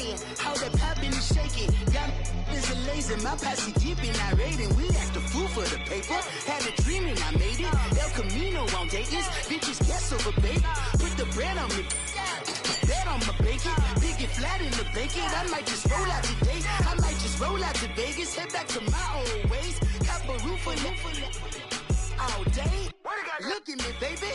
shaking. How that poppin' and shaking. Got is a lazy. My posse deep and irate. And we act a fool for the paper. Had a dream and I made it. El Camino on Dayton's. Bitches guess over bait. Put the bread on me. Bet on my bacon. Big it flat in the bacon. I might just roll out today. I might just roll out to Vegas. Head back to my old ways. Cop a roof for all day. Look at me, baby.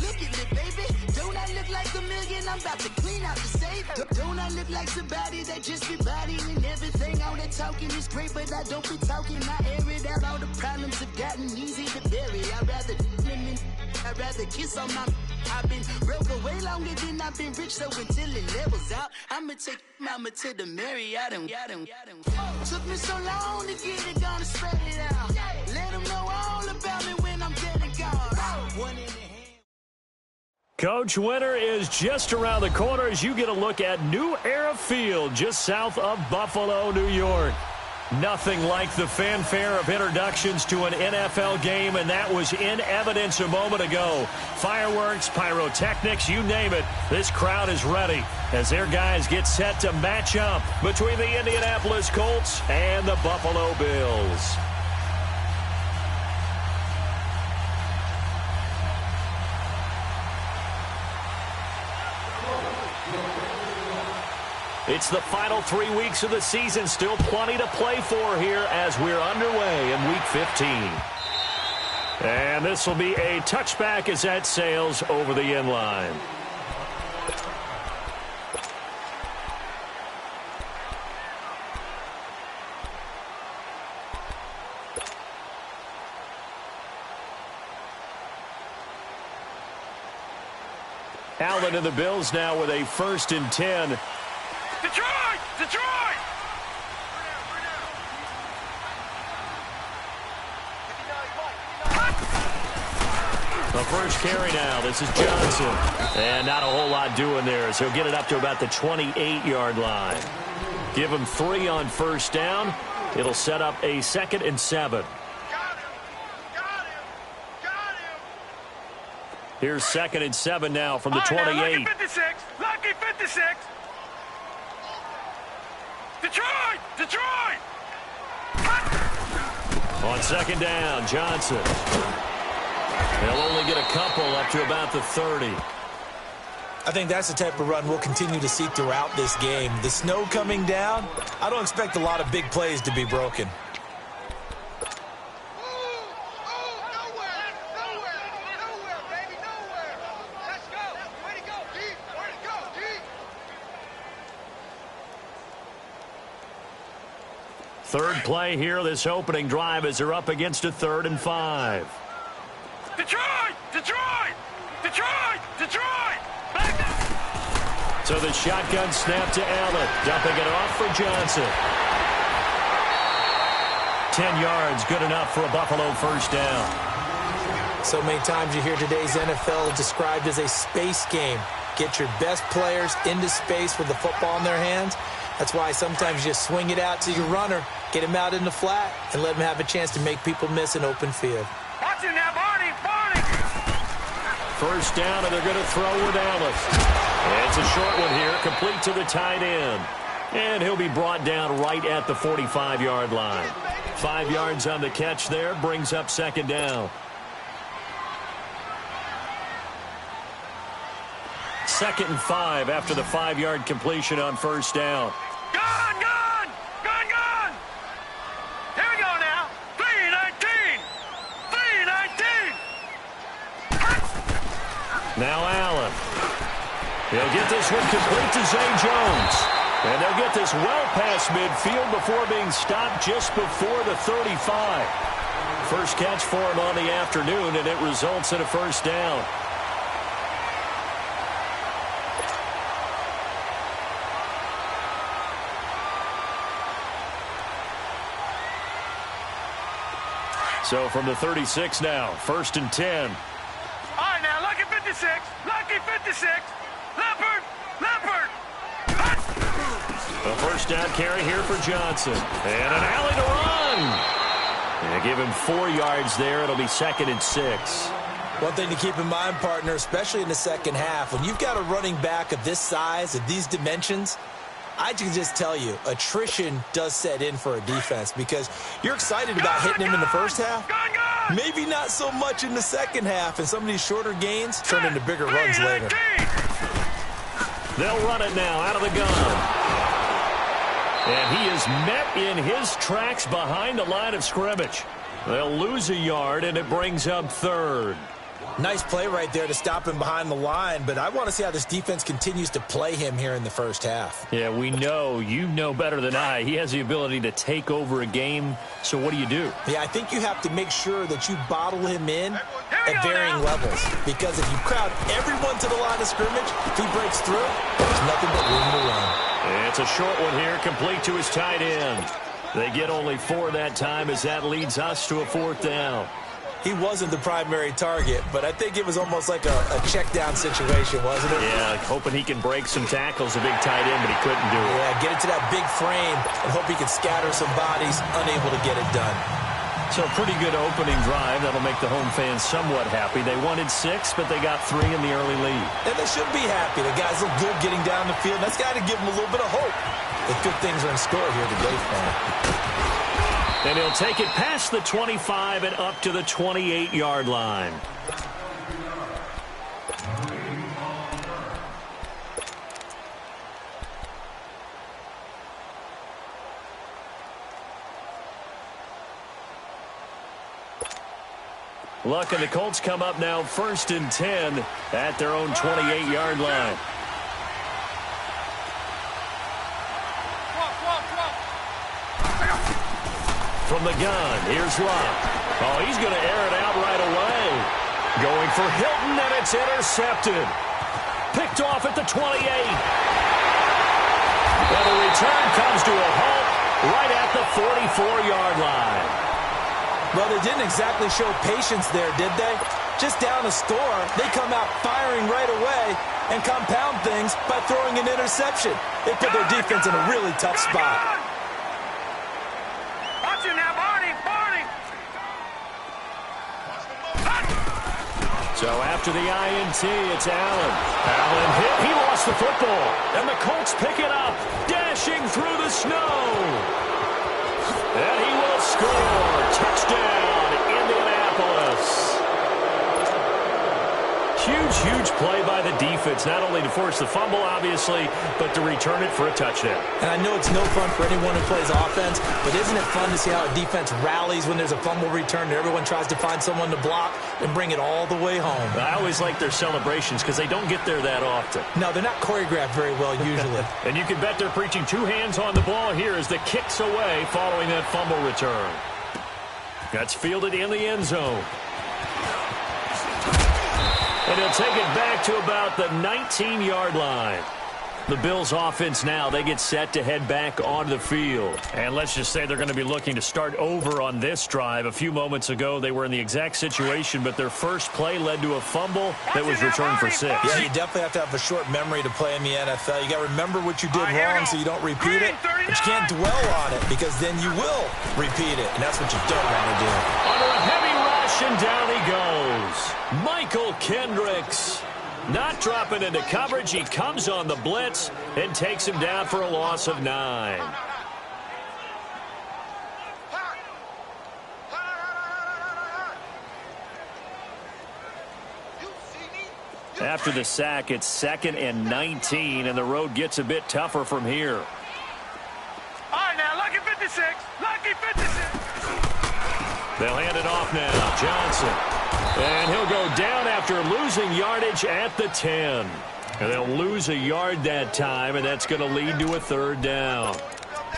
Look at me, baby. Don't I look like a million? I'm about to clean out the safe. Don't I look like somebody that just be bodying everything? All that talking is great, but I don't be talking. I air it out. All the problems have gotten easy to bury. I'd rather kiss on my. I've been broke way longer than I've been rich, so until it levels out, I'ma take mama to the Marriott and took me so long to get it gone and spread it out. Let them know all about me when I'm dead and gone. One in the hand. Coach, winter is just around the corner as you get a look at New Era Field just south of Buffalo, New York. Nothing like the fanfare of introductions to an NFL game, and that was in evidence a moment ago. Fireworks, pyrotechnics, you name it. This crowd is ready as their guys get set to match up between the Indianapolis Colts and the Buffalo Bills. It's the final 3 weeks of the season. Still plenty to play for here as we're underway in Week 15. And this will be a touchback as that sails over the end line. Allen and the Bills now with a 1st and 10. Detroit! Detroit! The first carry now. This is Johnson. And not a whole lot doing there as he'll get it up to about the 28-yard line. Give him 3 on 1st down. It'll set up a 2nd and 7. Here's 2nd and 7 now from the 28. Lucky 56. Lucky 56. Detroit! Detroit! On 2nd down, Johnson. They'll only get a couple up to about the 30. I think that's the type of run we'll continue to see throughout this game. The snow coming down, I don't expect a lot of big plays to be broken. Third play here, this opening drive as they're up against a 3rd and 5. Detroit! Detroit! Detroit! Detroit! So the shotgun snap to Allen, dumping it off for Johnson. 10 yards, good enough for a Buffalo 1st down. So many times you hear today's NFL described as a space game. Get your best players into space with the football in their hands. That's why sometimes you just swing it out to your runner, get him out in the flat, and let him have a chance to make people miss an open field. Watch him now, Barney! Barney! 1st down, and they're going to throw with Ellis. It's a short one here, complete to the tight end. And he'll be brought down right at the 45-yard line. 5 yards on the catch there, brings up 2nd down. 2nd and 5 after the 5-yard completion on 1st down. Gone! Gone! Gone! Gone! Here we go now. 3-19! 3-19! Now Allen. He'll get this one complete to Zay Jones. And they'll get this well past midfield before being stopped just before the 35. First catch for him on the afternoon, and it results in a 1st down. So from the 36 now, 1st and 10. All right, now, lucky 56. Lucky 56. Leopard. Leopard. A 1st down carry here for Johnson. And an alley to run. And give him 4 yards there. It'll be 2nd and 6. One thing to keep in mind, partner, especially in the second half, when you've got a running back of this size, of these dimensions, I can just tell you, attrition does set in for a defense because you're excited about hitting him in the first half. Maybe not so much in the second half, and some of these shorter gains turn into bigger runs later. They'll run it now out of the gun. And he is met in his tracks behind the line of scrimmage. They'll lose a yard, and it brings up third. Nice play right there to stop him behind the line, but I want to see how this defense continues to play him here in the first half. Yeah, we know. You know better than I. He has the ability to take over a game, so what do? Yeah, I think you have to make sure that you bottle him in at varying levels, because if you crowd everyone to the line of scrimmage, if he breaks through, there's nothing but room to run. It's a short one here, complete to his tight end. They get only 4 that time as that leads us to a 4th down. He wasn't the primary target, but I think it was almost like a check-down situation, wasn't it? Yeah, hoping he can break some tackles, a big tight end, but he couldn't do it. Yeah, get it to that big frame and hope he can scatter some bodies, unable to get it done. So a pretty good opening drive. That'll make the home fans somewhat happy. They wanted 6, but they got 3 in the early lead. And they should be happy. The guys look good getting down the field. That's got to give them a little bit of hope that good things are in store here today for them. And he'll take it past the 25 and up to the 28-yard line. Luck and the Colts come up now 1st and 10 at their own 28-yard line. From the gun, here's Luck. Oh, he's going to air it out right away. Going for Hilton, and it's intercepted. Picked off at the 28. Well, the return comes to a halt right at the 44-yard line. Well, they didn't exactly show patience there, did they? Just down a score, they come out firing right away and compound things by throwing an interception. They put their defense in a really tough spot. So after the INT, it's Allen. Allen hit. He lost the football. And the Colts pick it up, dashing through the snow. And he will score. Touchdown, Indianapolis. Huge play by the defense, not only to force the fumble, obviously, but to return it for a touchdown. And I know it's no fun for anyone who plays offense, but isn't it fun to see how a defense rallies when there's a fumble return and everyone tries to find someone to block and bring it all the way home? I always like their celebrations because they don't get there that often. No, they're not choreographed very well usually. And you can bet they're preaching 2 hands on the ball here as the kick's away following that fumble return. That's fielded in the end zone. And he'll take it back to about the 19-yard line. The Bills' offense now, they get set to head back onto the field. And let's just say they're going to be looking to start over on this drive. A few moments ago, they were in the exact situation, but their first play led to a fumble that was returned for 6. Yeah, you definitely have to have a short memory to play in the NFL. You got to remember what you did wrong so you don't repeat it. But you can't dwell on it because then you will repeat it, and that's what you don't want to do. Under a heavy rush, and down he goes. Michael Kendricks. Not dropping into coverage. He comes on the blitz and takes him down for a loss of 9. After the sack, it's 2nd and 19, and the road gets a bit tougher from here. All right, now, lucky 56. Lucky 56. They'll hand it off now. Johnson. And he'll go down after losing yardage at the 10. And they'll lose a yard that time, and that's going to lead to a 3rd down.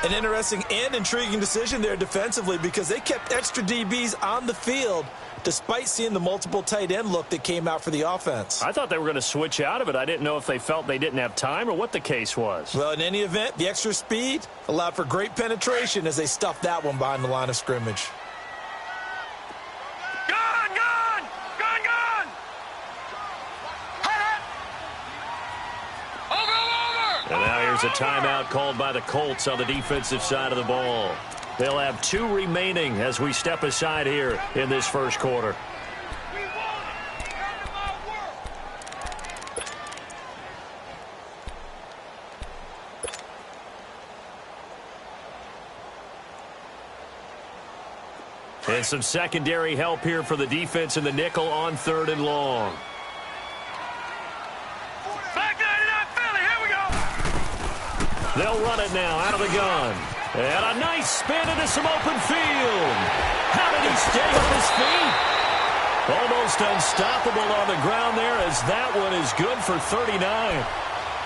An interesting and intriguing decision there defensively because they kept extra DBs on the field despite seeing the multiple tight end look that came out for the offense. I thought they were going to switch out of it. I didn't know if they felt they didn't have time or what the case was. Well, in any event, the extra speed allowed for great penetration as they stuffed that one behind the line of scrimmage. And now here's a timeout called by the Colts on the defensive side of the ball. They'll have 2 remaining as we step aside here in this first quarter. And some secondary help here for the defense in the nickel on 3rd and long. Back 99 Philly, here we go. They'll run it now out of the gun. And a nice spin into some open field. How did he stay on his feet? Almost unstoppable on the ground there as that one is good for 39.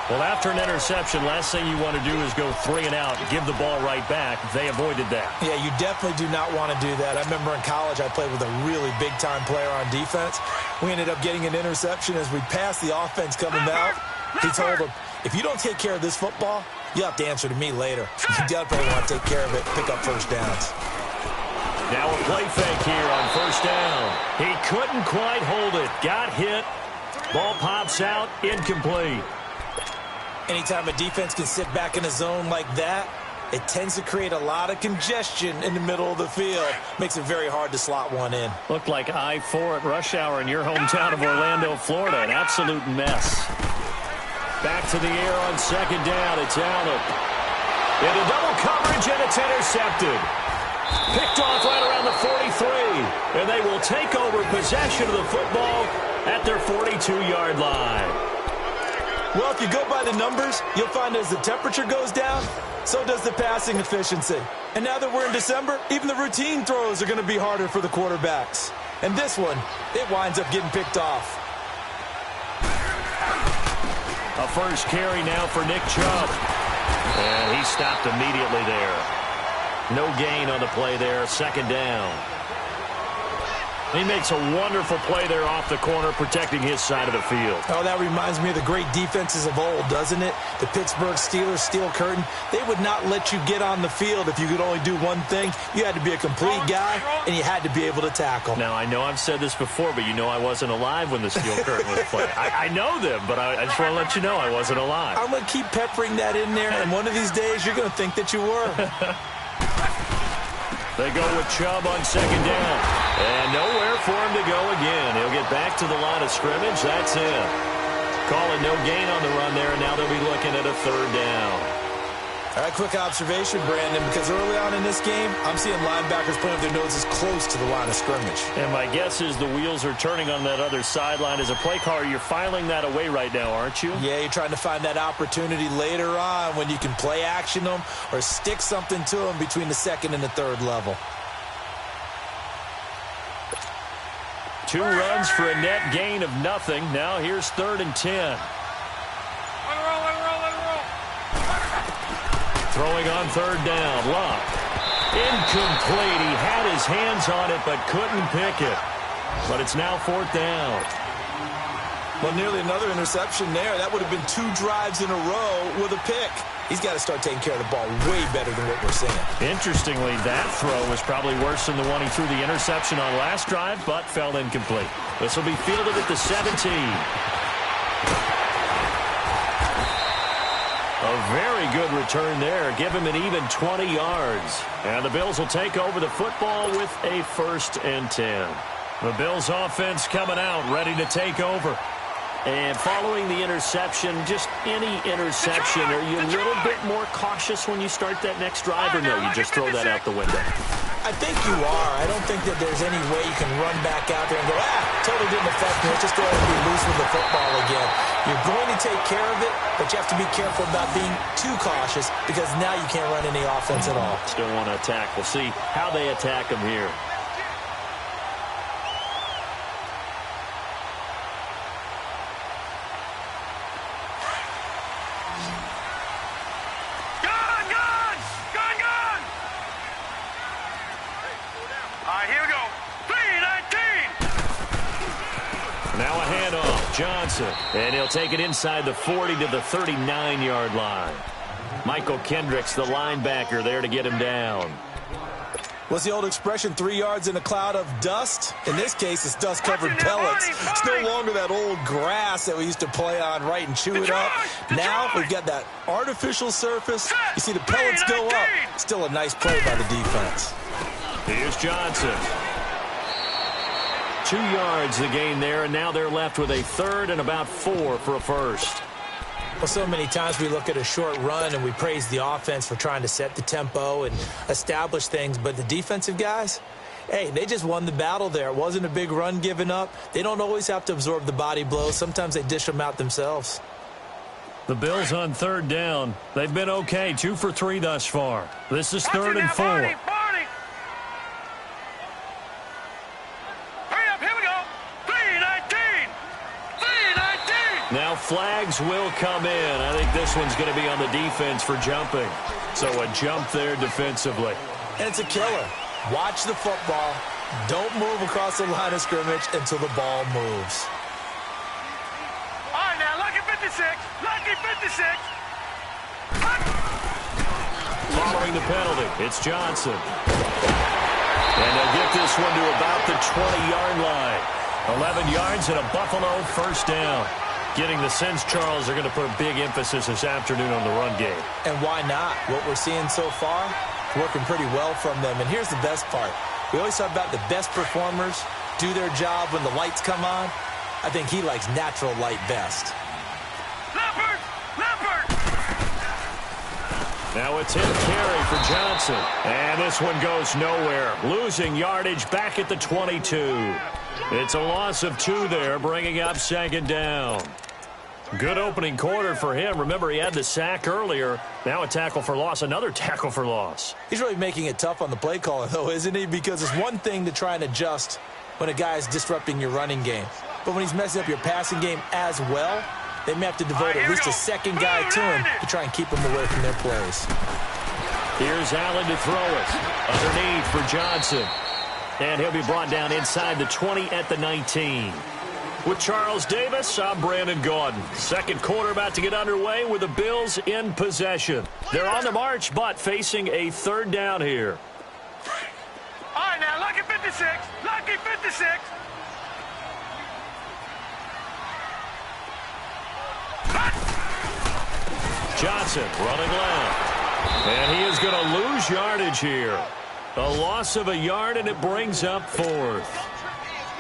Well, after an interception, last thing you want to do is go 3 and out, give the ball right back. They avoided that. Yeah, you definitely do not want to do that. I remember in college I played with a really big-time player on defense. We ended up getting an interception as we passed the offense coming out. He told him, if you don't take care of this football, you have to answer to me later. You definitely want to take care of it, pick up first downs. Now a play fake here on 1st down. He couldn't quite hold it. Got hit. Ball pops out. Incomplete. Anytime a defense can sit back in a zone like that, it tends to create a lot of congestion in the middle of the field. Makes it very hard to slot one in. Looked like I-4 at rush hour in your hometown of Orlando, Florida. An absolute mess. Back to the air on 2nd down. It's Allen. Into double coverage, and it's intercepted. Picked off right around the 43. And they will take over possession of the football at their 42-yard line. Well, if you go by the numbers, you'll find as the temperature goes down, so does the passing efficiency. And now that we're in December, even the routine throws are going to be harder for the quarterbacks. And this one, it winds up getting picked off. A first carry now for Nick Chubb. And he stopped immediately there. No gain on the play there, 2nd down. He makes a wonderful play there off the corner, protecting his side of the field. Oh, that reminds me of the great defenses of old, doesn't it? The Pittsburgh Steelers steel curtain. They would not let you get on the field if you could only do one thing. You had to be a complete guy, and you had to be able to tackle. Now, I know I've said this before, but you know I wasn't alive when the steel curtain was played. I know them, but I just want to let you know I wasn't alive. I'm going to keep peppering that in there, and one of these days you're going to think that you were. They go with Chubb on 2nd down. And nowhere for him to go again. He'll get back to the line of scrimmage. That's it. Calling no gain on the run there, and now they'll be looking at a 3rd down. All right, quick observation, Brandon, because early on in this game, I'm seeing linebackers putting their noses close to the line of scrimmage. And my guess is the wheels are turning on that other sideline. As a play caller, you're filing that away right now, aren't you? Yeah, you're trying to find that opportunity later on when you can play action them or stick something to them between the 2nd and the 3rd level. 2 runs for a net gain of nothing. Now here's 3rd and 10. Let it roll, let it roll, let it roll. Throwing on 3rd down. Luck. Incomplete. He had his hands on it but couldn't pick it. But it's now 4th down. Well, nearly another interception there. That would have been 2 drives in a row with a pick. He's got to start taking care of the ball way better than what we're seeing. Interestingly, that throw was probably worse than the one he threw the interception on last drive, but fell incomplete. This will be fielded at the 17. A very good return there. Give him an even 20 yards. And the Bills will take over the football with a 1st and 10. The Bills offense coming out, ready to take over. And following the interception, just any interception, are you a little bit more cautious when you start that next drive, or no, you just throw that out the window? I think you are. I don't think that there's any way you can run back out there and go, totally didn't affect me. Let's just go ahead and be loose with the football again. You're going to take care of it, but you have to be careful about being too cautious because now you can't run any offense at all. Still want to attack. We'll see how they attack him here. Johnson, and he'll take it inside the 40 to the 39-yard line. Michael Kendricks, the linebacker, there to get him down. What's the old expression, 3 yards in a cloud of dust? In this case, it's dust-covered pellets. It's no longer that old grass that we used to play on, right, and chew it up. Now we've got that artificial surface. You see the pellets go up. Still a nice play by the defense. Here's Johnson. 2 yards the gain there, and now they're left with a 3rd and about 4 for a 1st. Well, so many times we look at a short run and we praise the offense for trying to set the tempo and establish things, but the defensive guys, Hey, they just won the battle there. It wasn't a big run given up. They don't always have to absorb the body blows. Sometimes they dish them out themselves. The Bills on third down. They've been okay, 2 for 3 thus far. This is third and 4. Hurry up, here we go. 3:19. Now flags will come in. I think this one's going to be on the defense for jumping. So a jump there defensively. And it's a killer. Watch the football. Don't move across the line of scrimmage until the ball moves. All right, now, lucky 56. Lucky 56. Following the penalty, it's Johnson. And they'll get this one to about the 20-yard line. 11 yards and a Buffalo first down. Getting the sense, Charles, they're going to put a big emphasis this afternoon on the run game. And why not? What we're seeing so far, working pretty well from them. And here's the best part. We always talk about the best performers do their job when the lights come on. I think he likes natural light best. Leopard! Leopard! Now it's him carry for Johnson. And this one goes nowhere. Losing yardage back at the 22. It's a loss of 2 there, bringing up second down. Good opening quarter for him. Remember, he had the sack earlier. Now a tackle for loss, another tackle for loss. He's really making it tough on the play caller, though, isn't he? Because it's one thing to try and adjust when a guy is disrupting your running game. But when he's messing up your passing game as well, they may have to devote at least a second guy to him to try and keep him away from their plays. Here's Allen to throw it. Underneath for Johnson. And he'll be brought down inside the 20 at the 19. With Charles Davis, I'm Brandon Gaudin. Second quarter about to get underway with the Bills in possession. They're on the march, but facing a third down here. All right, now, lucky 56. Lucky 56. Johnson running left. And he is going to lose yardage here. A loss of a yard, and it brings up 4th.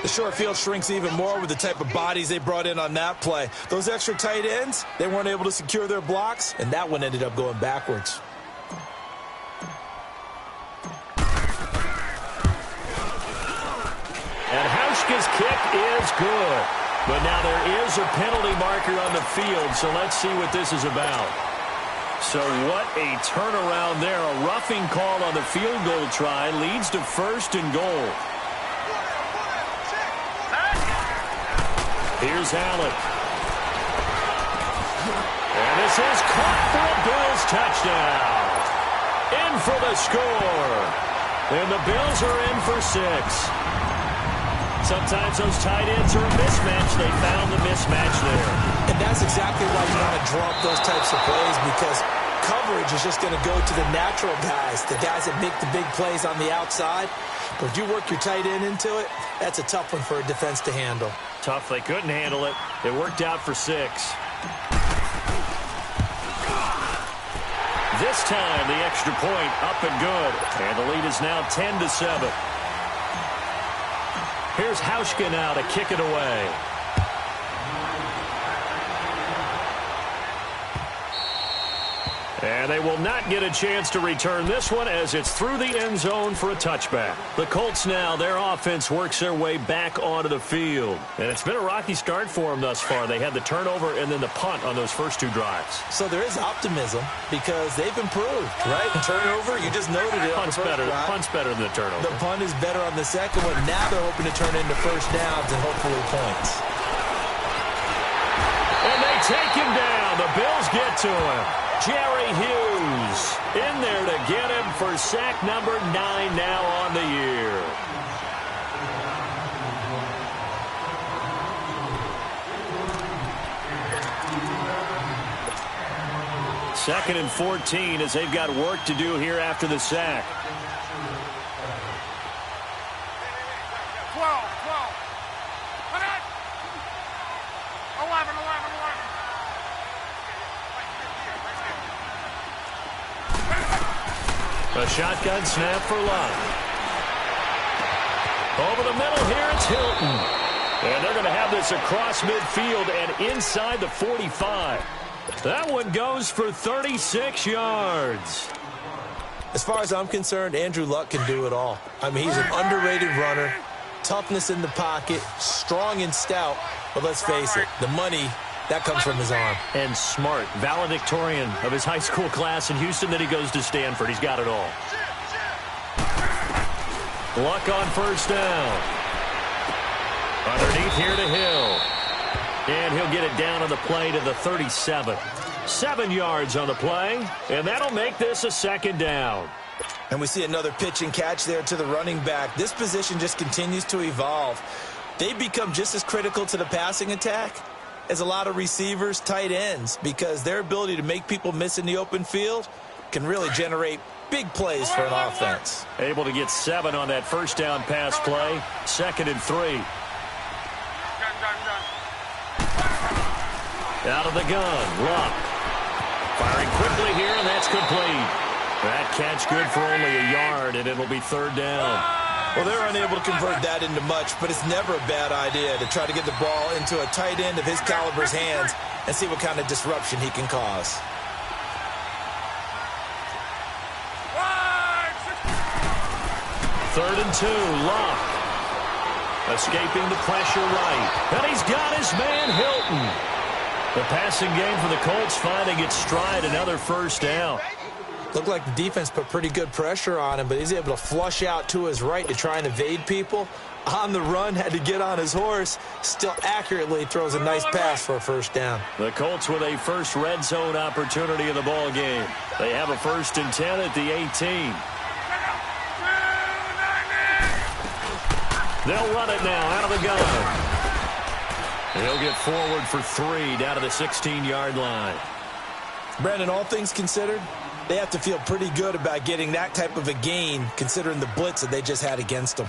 The short field shrinks even more with the type of bodies they brought in on that play. Those extra tight ends, they weren't able to secure their blocks, and that one ended up going backwards. And Hauschka's kick is good. But now there is a penalty marker on the field, so let's see what this is about. So what a turnaround there. A roughing call on the field goal try leads to 1st and goal. Here's Allen. And this is caught for a Bills touchdown. In for the score. And the Bills are in for 6. Sometimes those tight ends are a mismatch. They found the mismatch there. And that's exactly why you want to draw up those types of plays, because coverage is just going to go to the natural guys, the guys that make the big plays on the outside. But if you work your tight end into it, that's a tough one for a defense to handle. Tough. They couldn't handle it. It worked out for 6. This time, the extra point up and good. And the lead is now 10-7. Here's Hauschka now to kick it away. And they will not get a chance to return this one as it's through the end zone for a touchback. The Colts now, their offense works their way back onto the field. And it's been a rocky start for them thus far. They had the turnover and then the punt on those first 2 drives. So there is optimism because they've improved, right? Turnover, you just noted it. Punt's better than the turnover. The punt is better on the second one. Now they're hoping to turn into first downs and hopefully points. And they take him down. The Bills get to him. Jerry Hughes in there to get him for sack number 9 now on the year. Second and 14 as they've got work to do here after the sack. 12. 11. A shotgun snap for Love. Over the middle here, it's Hilton. And they're going to have this across midfield and inside the 45. That one goes for 36 yards. As far as I'm concerned, Andrew Luck can do it all. I mean, he's an underrated runner, toughness in the pocket, strong and stout. But let's face it, the money, that comes from his arm. And smart, valedictorian of his high school class in Houston. Then he goes to Stanford. He's got it all. Luck on first down. Underneath here to Hill. And he'll get it down on the play to the 37. 7 yards on the play, and that'll make this a second down. And we see another pitch and catch there to the running back. This position just continues to evolve. They become just as critical to the passing attack as a lot of receivers, tight ends, because their ability to make people miss in the open field can really generate big plays for an offense. Able to get 7 on that first down pass play. 2nd and 3. Out of the gun, Luck. Firing quickly here, and that's complete. That catch good for only a yard, and it'll be 3rd down. Well, they're unable to convert that into much, but it's never a bad idea to try to get the ball into a tight end of his caliber's hands and see what kind of disruption he can cause. Third and 2, Luck. Escaping the pressure right. And he's got his man, Hilton. The passing game for the Colts finding its stride, another first down. Looked like the defense put pretty good pressure on him, but he's able to flush out to his right to try and evade people. On the run, had to get on his horse. Still accurately throws a nice pass for a first down. The Colts with a first red zone opportunity in the ball game. They have a 1st and 10 at the 18. They'll run it now out of the gun. He'll get forward for 3 down to the 16-yard line. Brandon, all things considered, they have to feel pretty good about getting that type of a gain considering the blitz that they just had against them.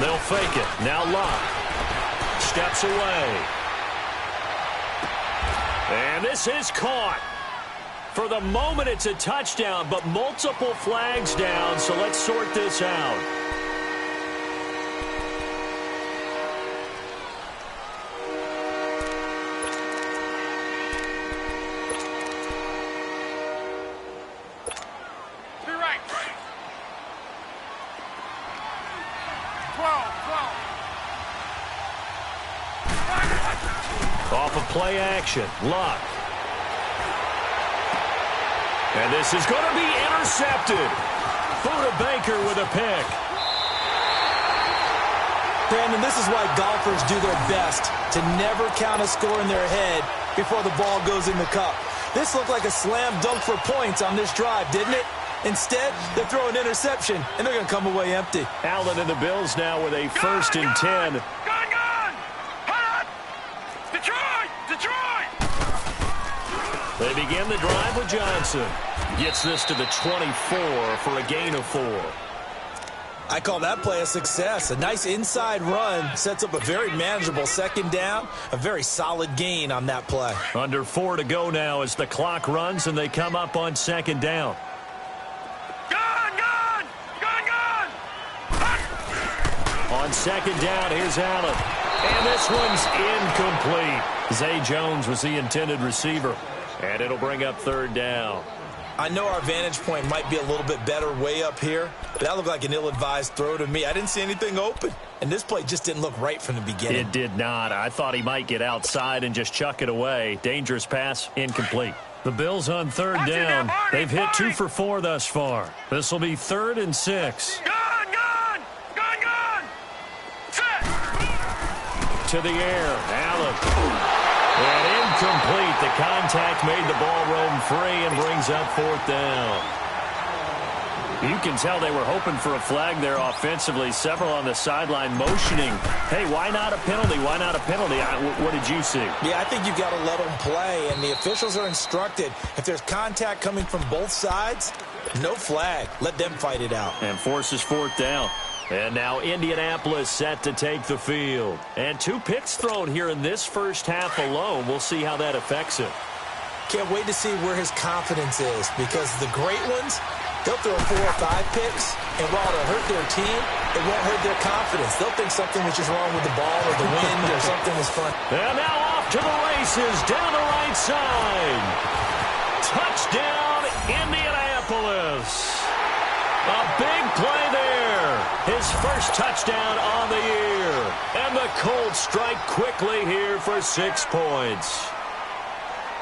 They'll fake it. Now Luck steps away. And this is caught. For the moment, it's a touchdown, but multiple flags down, so let's sort this out. Off of play action, Luck. And this is going to be intercepted. Buda Baker with a pick. Brandon, this is why golfers do their best to never count a score in their head before the ball goes in the cup. This looked like a slam dunk for points on this drive, didn't it? Instead, they throw an interception, and they're going to come away empty. Allen and the Bills now with a 1st and 10. They begin the drive with Johnson. Gets this to the 24 for a gain of 4. I call that play a success. A nice inside run sets up a very manageable 2nd down. A very solid gain on that play. Under 4 to go now as the clock runs and they come up on 2nd down. On 2nd down, here's Allen. And this one's incomplete. Zay Jones was the intended receiver. And it'll bring up 3rd down. I know our vantage point might be a little bit better way up here, but that looked like an ill-advised throw to me. I didn't see anything open, and this play just didn't look right from the beginning. It did not. I thought he might get outside and just chuck it away. Dangerous pass, incomplete. The Bills on 3rd down. They've hit 2 for 4 thus far. This will be 3rd and 6. To the air, Allen. And incomplete. The contact made the ball roam free and brings up 4th down. You can tell they were hoping for a flag there offensively. Several on the sideline motioning. Hey, why not a penalty? Why not a penalty? What did you see? Yeah, I think you've got to let them play, and the officials are instructed if there's contact coming from both sides, No flag. Let them fight it out. And forces fourth down. And now Indianapolis set to take the field. And 2 picks thrown here in this first half alone. We'll see how that affects him. Can't wait to see where his confidence is, because the great ones, they'll throw 4 or 5 picks, and while it'll hurt their team, it won't hurt their confidence. They'll think something was just wrong with the ball or the wind or something was fun. And now off to the races down the right side. Touchdown, Indianapolis. A big play there. His first touchdown on the year. And the Colts strike quickly here for 6 points.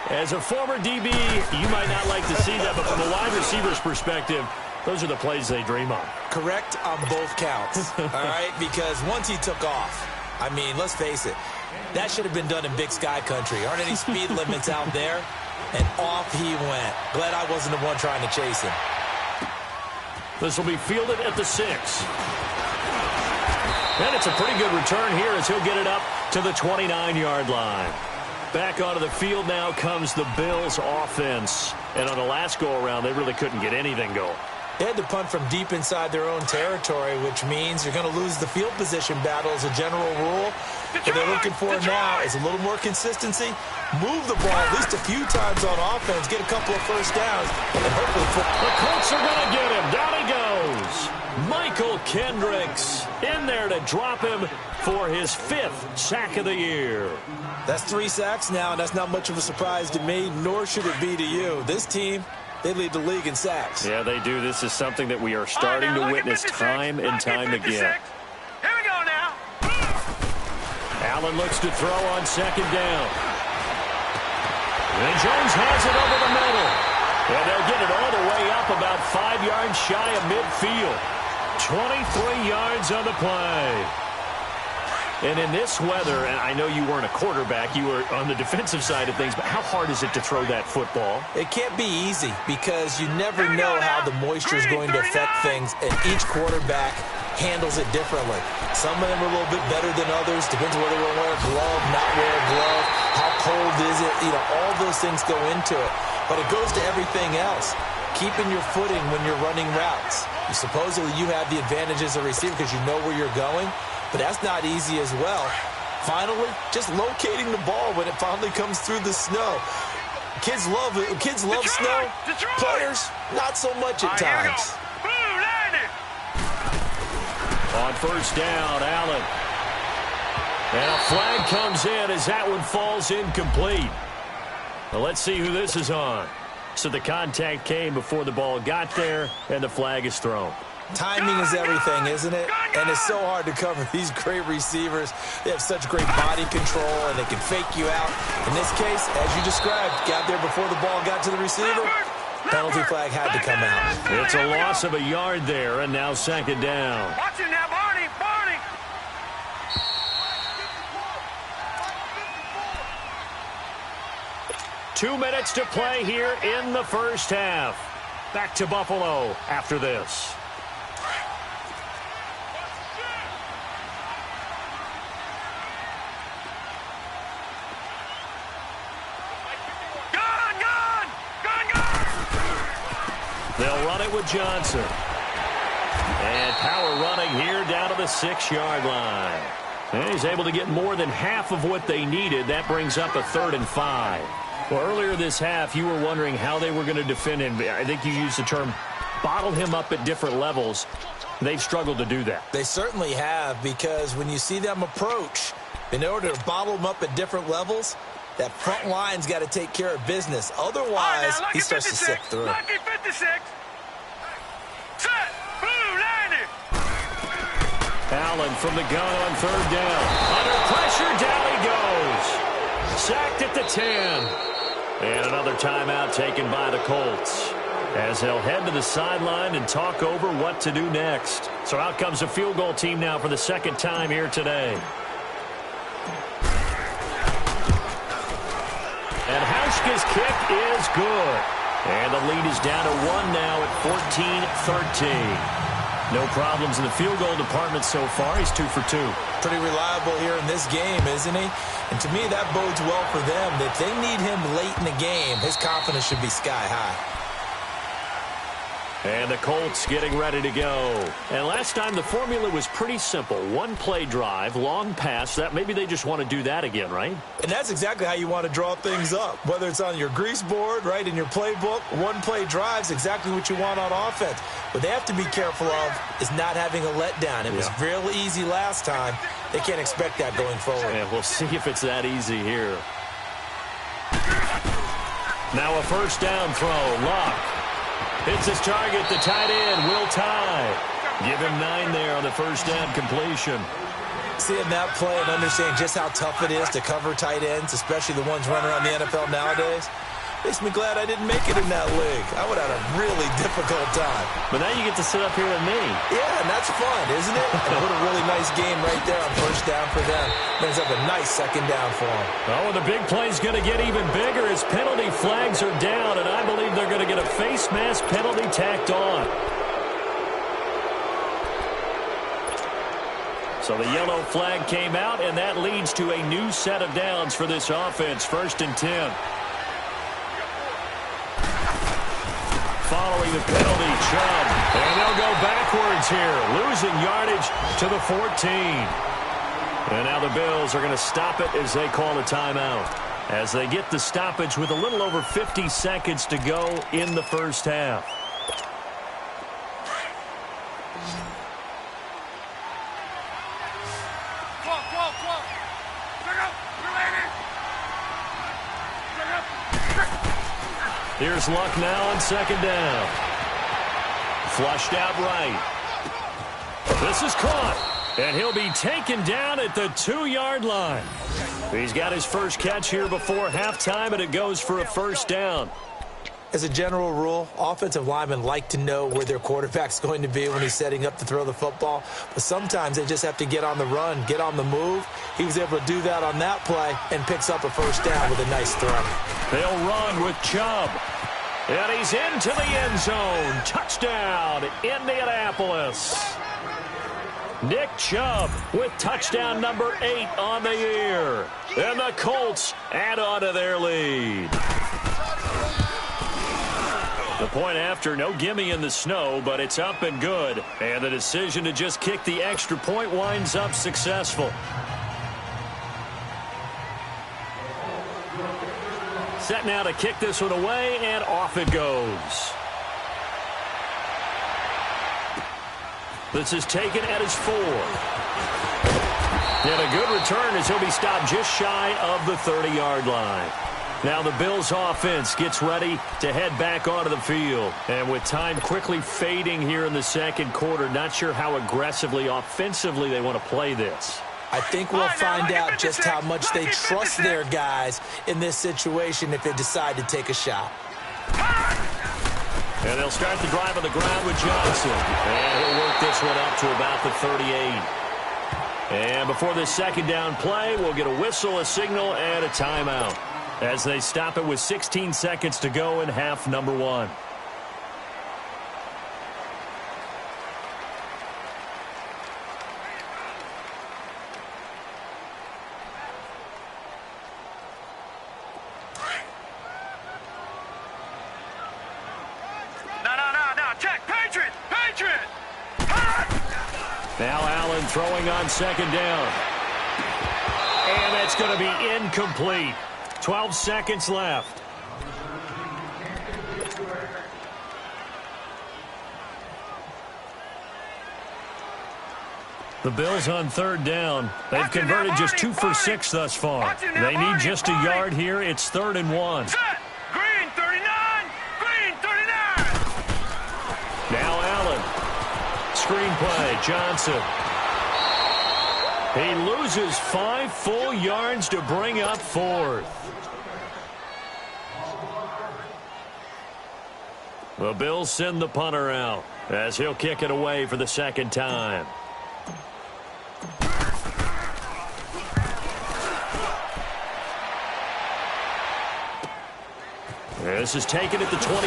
As a former DB, you might not like to see that, but from a wide receiver's perspective, those are the plays they dream of. Correct on both counts, all right? Because once he took off, I mean, let's face it, that should have been done in Big Sky Country. Aren't any speed limits out there? And off he went. Glad I wasn't the one trying to chase him. This will be fielded at the 6. And it's a pretty good return here as he'll get it up to the 29-yard line. Back onto the field now comes the Bills offense. And on the last go-around, they really couldn't get anything going. They had to punt from deep inside their own territory, which means you're going to lose the field position battle as a general rule. What they're looking for now is a little more consistency. Move the ball at least a few times on offense, get a couple of first downs, and hopefully... The Colts are going to get him. Down he goes. Michael Kendricks in there to drop him for his 5th sack of the year. That's 3 sacks now, and that's not much of a surprise to me, nor should it be to you. This team, they lead the league in sacks. Yeah, they do. This is something that we are starting to witness time and time again. Here we go now. Allen looks to throw on 2nd down. And Jones has it over the middle. And they'll get it all the way up about 5 yards shy of midfield. 23 yards on the play. And in this weather, and I know you weren't a quarterback, you were on the defensive side of things, but how hard is it to throw that football? It can't be easy because you never know how the moisture is going to affect things, and each quarterback handles it differently. Some of them are a little bit better than others. Depends whether they wear a glove, not wear a glove, how cold is it, all those things go into it. But it goes to everything else. Keeping your footing when you're running routes. Supposedly you have the advantage as a receiver because you know where you're going. But that's not easy as well. Finally, just locating the ball when it finally comes through the snow. Kids love it. Kids love snow. Players, not so much at times. On 1st down, Allen. And a flag comes in as that one falls incomplete. Well, let's see who this is on. So the contact came before the ball got there, and the flag is thrown. Timing is everything, isn't it? And it's so hard to cover these great receivers. They have such great body control, and they can fake you out. In this case, as you described, got there before the ball got to the receiver. Penalty flag had to come out. It's a loss of a yard there, and now 2nd down. Watch it now, Barney, Barney. 2 minutes to play here in the first half. Back to Buffalo after this. They'll run it with Johnson. And power running here down to the 6-yard line. And he's able to get more than half of what they needed. That brings up a 3rd and 5. Well, earlier this half, you were wondering how they were going to defend him. I think you used the term bottle him up at different levels. They've struggled to do that. They certainly have, because when you see them approach, in order to bottle them up at different levels, that front line's got to take care of business. Otherwise, now, he starts to sift through. Lucky 56. Set. Blue, landed. Allen from the gun on 3rd down. Under pressure, down he goes. Sacked at the 10. And another timeout taken by the Colts, as they'll head to the sideline and talk over what to do next. So out comes a field goal team now for the 2nd time here today. And Hauschka's kick is good. And the lead is down to 1 now at 14-13. No problems in the field goal department so far. He's 2 for 2. Pretty reliable here in this game, isn't he? And to me, that bodes well for them. If they need him late in the game, his confidence should be sky high. And the Colts getting ready to go. And last time the formula was pretty simple. One play drive, long pass. That maybe they just want to do that again, right? And that's exactly how you want to draw things up. Whether it's on your grease board, right, in your playbook, one play drive is exactly what you want on offense. What they have to be careful of is not having a letdown. It was real easy last time. They can't expect that going forward. And we'll see if it's that easy here. Now a first down throw. Luck hits his target, the tight end, Will Tye. Give him 9 there on the first down completion. Seeing that play and understanding just how tough it is to cover tight ends, especially the ones running around the NFL nowadays, makes me glad I didn't make it in that league. I would have had a really difficult time. But now you get to sit up here with me. Yeah, and that's fun, isn't it? And what a really nice game right there on first down for them. Brings up a nice second down for them. Oh, and the big play's going to get even bigger as penalty flags are down, and I believe they're going to get a face mask penalty tacked on. So the yellow flag came out, and that leads to a new set of downs for this offense. 1st and 10. Following the penalty, Chubb. And they'll go backwards here, losing yardage to the 14. And now the Bills are going to stop it as they call a timeout. As they get the stoppage with a little over 50 seconds to go in the first half. Here's Luck now on second down. Flushed out right. This is caught, and he'll be taken down at the 2-yard line. He's got his first catch here before halftime, and it goes for a first down. As a general rule, offensive linemen like to know where their quarterback's going to be when he's setting up to throw the football. But sometimes they just have to get on the run, get on the move. He was able to do that on that play and picks up a first down with a nice throw. They'll run with Chubb. And he's into the end zone. Touchdown, Indianapolis. Nick Chubb with touchdown number 8 on the year. And the Colts add on to their lead. The point after, no gimme in the snow, but it's up and good. And the decision to just kick the extra point winds up successful. Set now to kick this one away, and off it goes. This is taken at his 4. And a good return as he'll be stopped just shy of the 30-yard line. Now the Bills offense gets ready to head back onto the field. And with time quickly fading here in the second quarter, not sure how aggressively, offensively they want to play this. I think we'll find out just how much they trust their guys in this situation if they decide to take a shot. And they'll start the drive on the ground with Johnson. And he'll work this one up to about the 38. And before this second down play, we'll get a whistle, a signal, and a timeout as they stop it with 16 seconds to go in half number 1. No. Check. Patriot. Now Allen throwing on second down. And that's going to be incomplete. 12 seconds left. The Bills on third down. They've converted just 2 for 6 thus far. They need just a yard here. It's 3rd and 1. Green 39. Now Allen. Screen play. Johnson. He loses 5 full yards to bring up 4th. The Bills send the punter out as he'll kick it away for the second time. This is taken at the 23.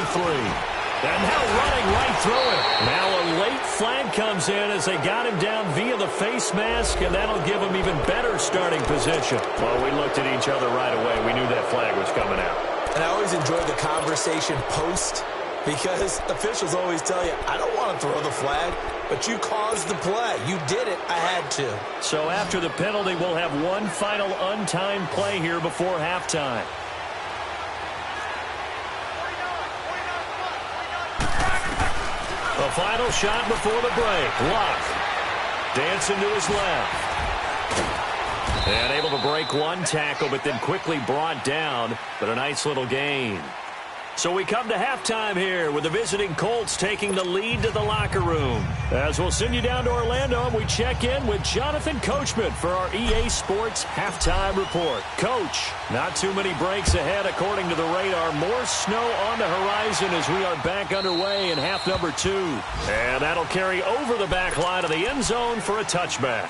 And now running right through it. Now a late flag comes in as they got him down via the face mask, and that'll give him even better starting position. Well, we looked at each other right away. We knew that flag was coming out. And I always enjoy the conversation post Because officials always tell you, I don't want to throw the flag, but you caused the play. You did it. I had to. So after the penalty, we'll have one final untimed play here before halftime. The final shot before the break. Luck dancing to his left. And able to break one tackle, but then quickly brought down. But a nice little gain. So we come to halftime here with the visiting Colts taking the lead to the locker room. As we'll send you down to Orlando, and we check in with Jonathan Coachman for our EA Sports Halftime Report. Coach, not too many breaks ahead according to the radar. More snow on the horizon as we are back underway in half number 2. And that'll carry over the back line of the end zone for a touchback.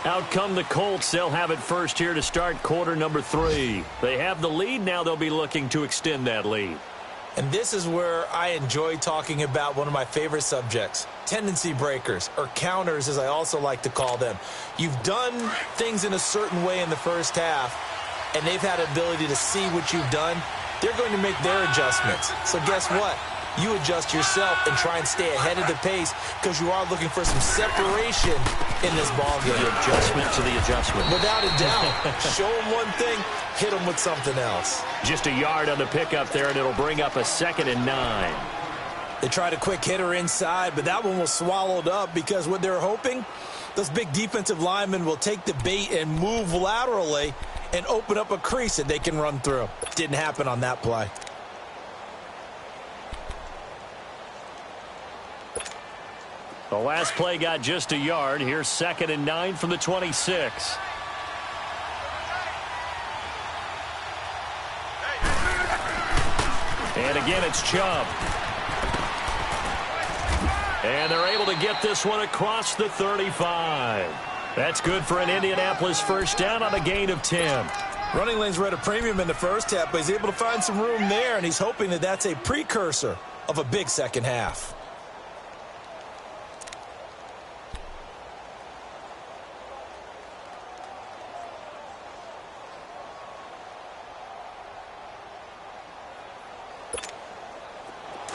Out come the Colts. They'll have it first here to start quarter number 3. They have the lead. Now they'll be looking to extend that lead. And this is where I enjoy talking about one of my favorite subjects, tendency breakers, or counters as I also like to call them. You've done things in a certain way in the first half, and they've had an ability to see what you've done. They're going to make their adjustments. So guess what? You adjust yourself and try and stay ahead of the pace because you are looking for some separation in this ballgame. The adjustment to the adjustment. Without a doubt. Show them one thing, hit them with something else. Just a yard on the pickup there, and it'll bring up a 2nd and 9. They tried a quick hitter inside, but that one was swallowed up because what they're hoping, those big defensive linemen will take the bait and move laterally and open up a crease that they can run through. Didn't happen on that play. The last play got just a yard. Here's 2nd and 9 from the 26. And again, it's Chubb. And they're able to get this one across the 35. That's good for an Indianapolis first down on a gain of 10. Running lanes were at a premium in the first half, but he's able to find some room there, and he's hoping that that's a precursor of a big second half.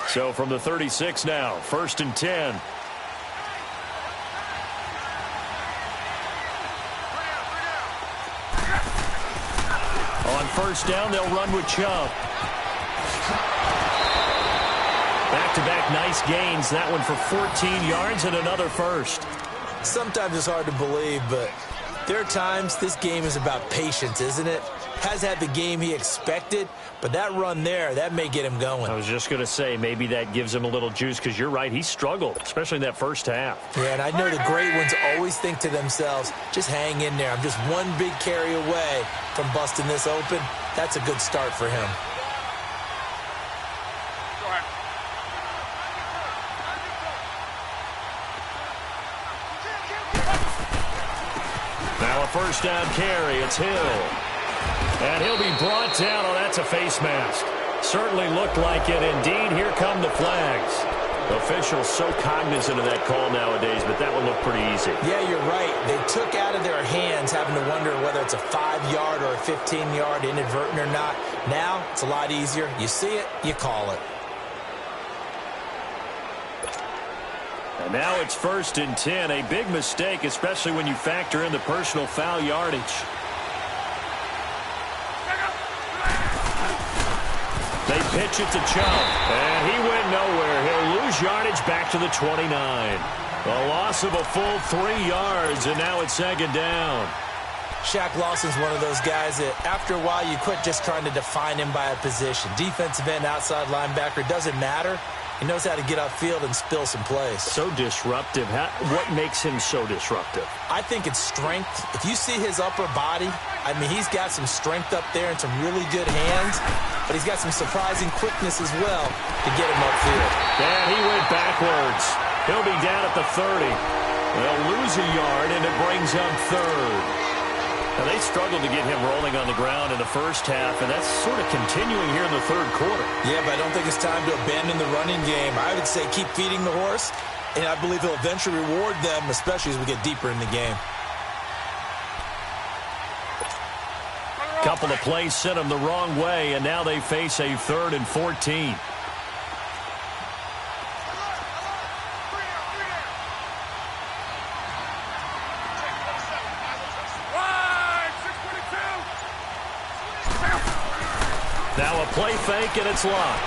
So from the 36 now, 1st and 10. On first down, they'll run with Chubb. Back-to-back nice gains. That one for 14 yards and another first. Sometimes it's hard to believe, but there are times this game is about patience, isn't it? Has had the game he expected, but that run there, that may get him going. I was just going to say, maybe that gives him a little juice because you're right, he struggled, especially in that first half. Yeah, and I know the great ones always think to themselves, just hang in there. I'm just one big carry away from busting this open. That's a good start for him. Now a first down carry. It's Hill. And he'll be brought down. Oh, that's a face mask. Certainly looked like it. Indeed, here come the flags. Officials so cognizant of that call nowadays, but that one looked pretty easy. Yeah, you're right. They took out of their hands having to wonder whether it's a 5-yard or a 15-yard inadvertent or not. Now, it's a lot easier. You see it, you call it. And now it's 1st and 10. A big mistake, especially when you factor in the personal foul yardage. They pitch it to Chubb, and he went nowhere. He'll lose yardage back to the 29. A loss of a full 3 yards, and now it's 2nd down. Shaq Lawson's one of those guys that after a while you quit just trying to define him by a position. Defensive end, outside linebacker, doesn't matter. He knows how to get upfield and spill some plays. So disruptive. What makes him so disruptive? I think it's strength. If you see his upper body, I mean, he's got some strength up there and some really good hands, but he's got some surprising quickness as well to get him upfield. And he went backwards. He'll be down at the 30. They'll lose a yard, and it brings up 3rd. Now, they struggled to get him rolling on the ground in the first half, and that's sort of continuing here in the 3rd quarter. Yeah, but I don't think it's time to abandon the running game. I would say keep feeding the horse, and I believe he'll eventually reward them, especially as we get deeper in the game. Couple of plays sent them the wrong way, and now they face a 3rd and 14. Now a play fake, and it's locked.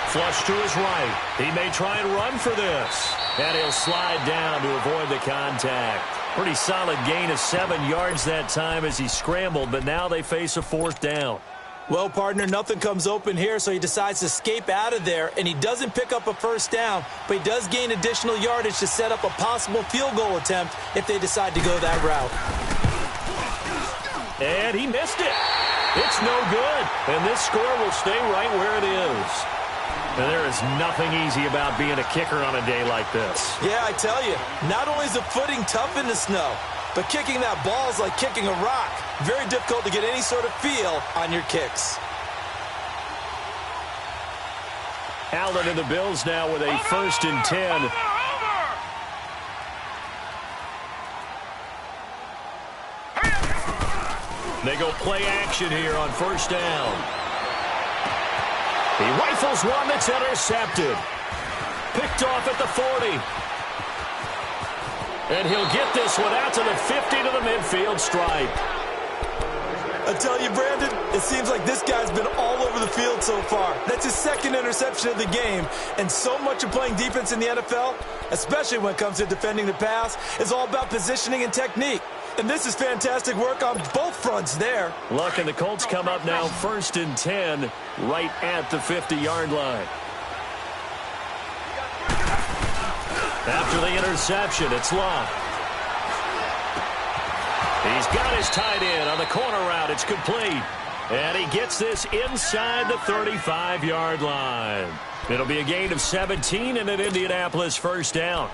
Flush to his right. He may try and run for this. And he'll slide down to avoid the contact. Pretty solid gain of 7 yards that time as he scrambled, but now they face a 4th down. Well, partner, nothing comes open here, so he decides to escape out of there, and he doesn't pick up a 1st down, but he does gain additional yardage to set up a possible field goal attempt if they decide to go that route. And he missed it. It's no good, and this score will stay right where it is. And there is nothing easy about being a kicker on a day like this. Yeah, I tell you, not only is the footing tough in the snow, but kicking that ball is like kicking a rock. Very difficult to get any sort of feel on your kicks. Allen and the Bills now with a 1st and 10. They go play action here on 1st down. He rifles one that's intercepted. Picked off at the 40. And he'll get this one out to the 50 to the midfield stripe. I tell you, Brandon, it seems like this guy's been all over the field so far. That's his 2nd interception of the game. And so much of playing defense in the NFL, especially when it comes to defending the pass, is all about positioning and technique. And this is fantastic work on both fronts there. Look, and the Colts come up now 1st and 10 right at the 50-yard line. After the interception, it's Love. He's got his tight end on the corner route. It's complete. And he gets this inside the 35-yard line. It'll be a gain of 17 and an Indianapolis 1st down.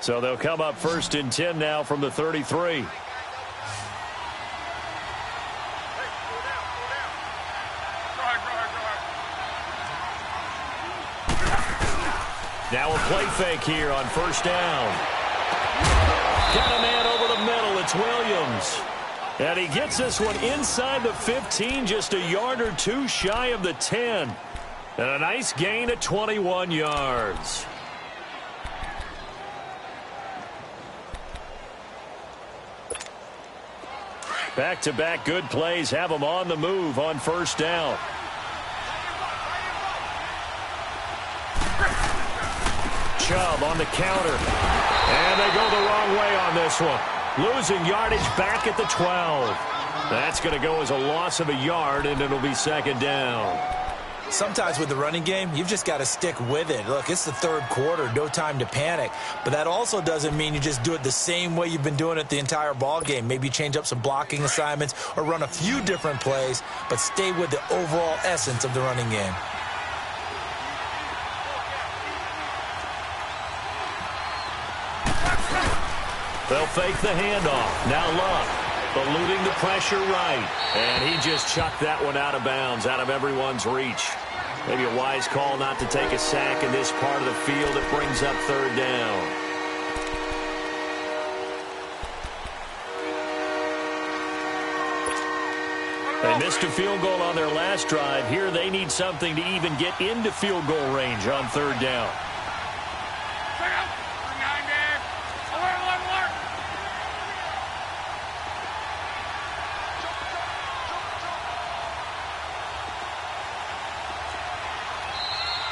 So they'll come up 1st and 10 now from the 33. Now a play fake here on 1st down. Got a man over the middle. It's Williams. And he gets this one inside the 15, just a yard or 2 shy of the 10. And a nice gain of 21 yards. Back-to-back good plays have them on the move on 1st down. Chubb on the counter. And they go the wrong way on this one. Losing yardage back at the 12. That's going to go as a loss of a yard, and it'll be 2nd down. Sometimes with the running game, you've just got to stick with it. Look, it's the 3rd quarter, no time to panic. But that also doesn't mean you just do it the same way you've been doing it the entire ball game. Maybe change up some blocking assignments or run a few different plays, but stay with the overall essence of the running game. They'll fake the handoff. Now Luck, eluding the pressure right. And he just chucked that one out of bounds, out of everyone's reach. Maybe a wise call not to take a sack in this part of the field. It brings up 3rd down. They missed a field goal on their last drive. Here they need something to even get into field goal range on 3rd down.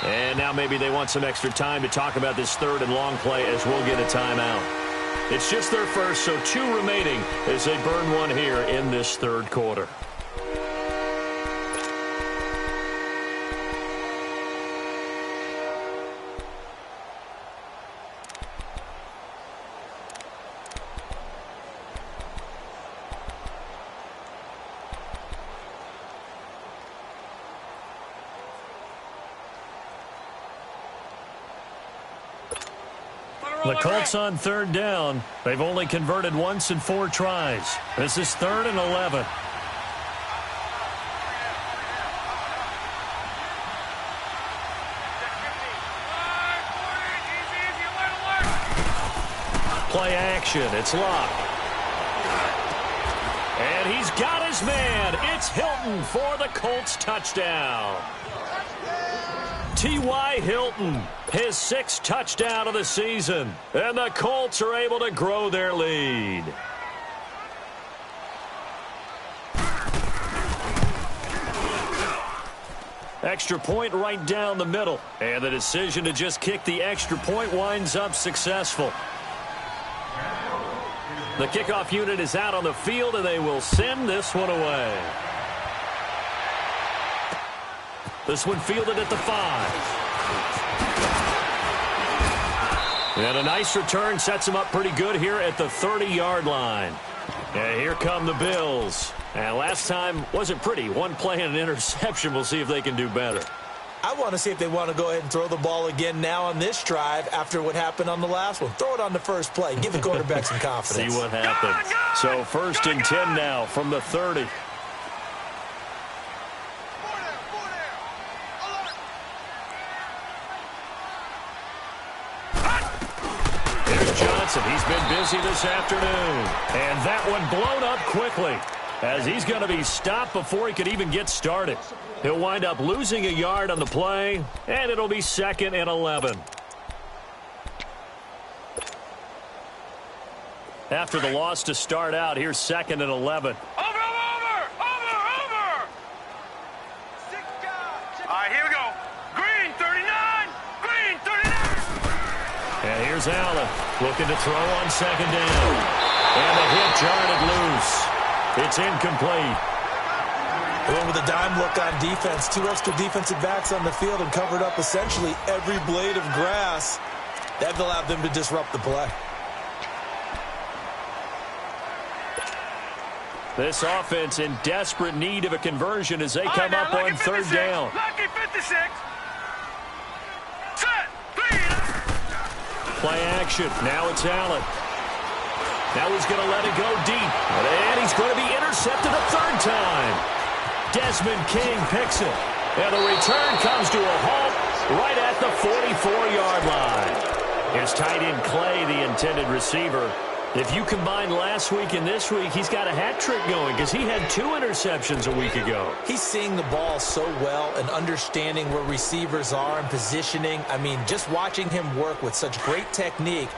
And now maybe they want some extra time to talk about this 3rd and long play as we'll get a timeout. It's just their first, so 2 remaining as they burn one here in this 3rd quarter. The Colts on 3rd down. They've only converted once in 4 tries. This is 3rd and 11. Play action. It's Locke. And he's got his man. It's Hilton for the Colts touchdown. T.Y. Hilton, his 6th touchdown of the season. And the Colts are able to grow their lead. Extra point right down the middle. And the decision to just kick the extra point winds up successful. The kickoff unit is out on the field, and they will send this one away. This one fielded at the 5. And a nice return sets him up pretty good here at the 30-yard line. And here come the Bills. And last time wasn't pretty. One play and an interception. We'll see if they can do better. I want to see if they want to go ahead and throw the ball again now on this drive after what happened on the last one. Throw it on the first play. Give the quarterback some confidence. See what happens. So 1st and 10 now from the 30. Here's Johnson. He's been busy this afternoon. And that one blown up quickly, as he's going to be stopped before he could even get started. He'll wind up losing a yard on the play, and it'll be 2nd and 11. After the loss to start out, here's 2nd and 11. Over! All right, here we go. Green, 39. Green, 39. And here's Allen looking to throw on 2nd down. And the hit jarred loose. It's incomplete. Went with a dime look on defense. 2 extra defensive backs on the field and covered up essentially every blade of grass. That allowed them to disrupt the play. This offense in desperate need of a conversion as they come up on 3rd down. Lucky 56. Set. 3. Play action. Now it's Allen. Now he's going to let it go deep. And he's going to be intercepted a 3rd time. Desmond King picks it. And the return comes to a halt right at the 44-yard line. Here's tight end Clay, the intended receiver. If you combine last week and this week, he's got a hat trick going because he had 2 interceptions a week ago. He's seeing the ball so well and understanding where receivers are and positioning. I mean, just watching him work with such great technique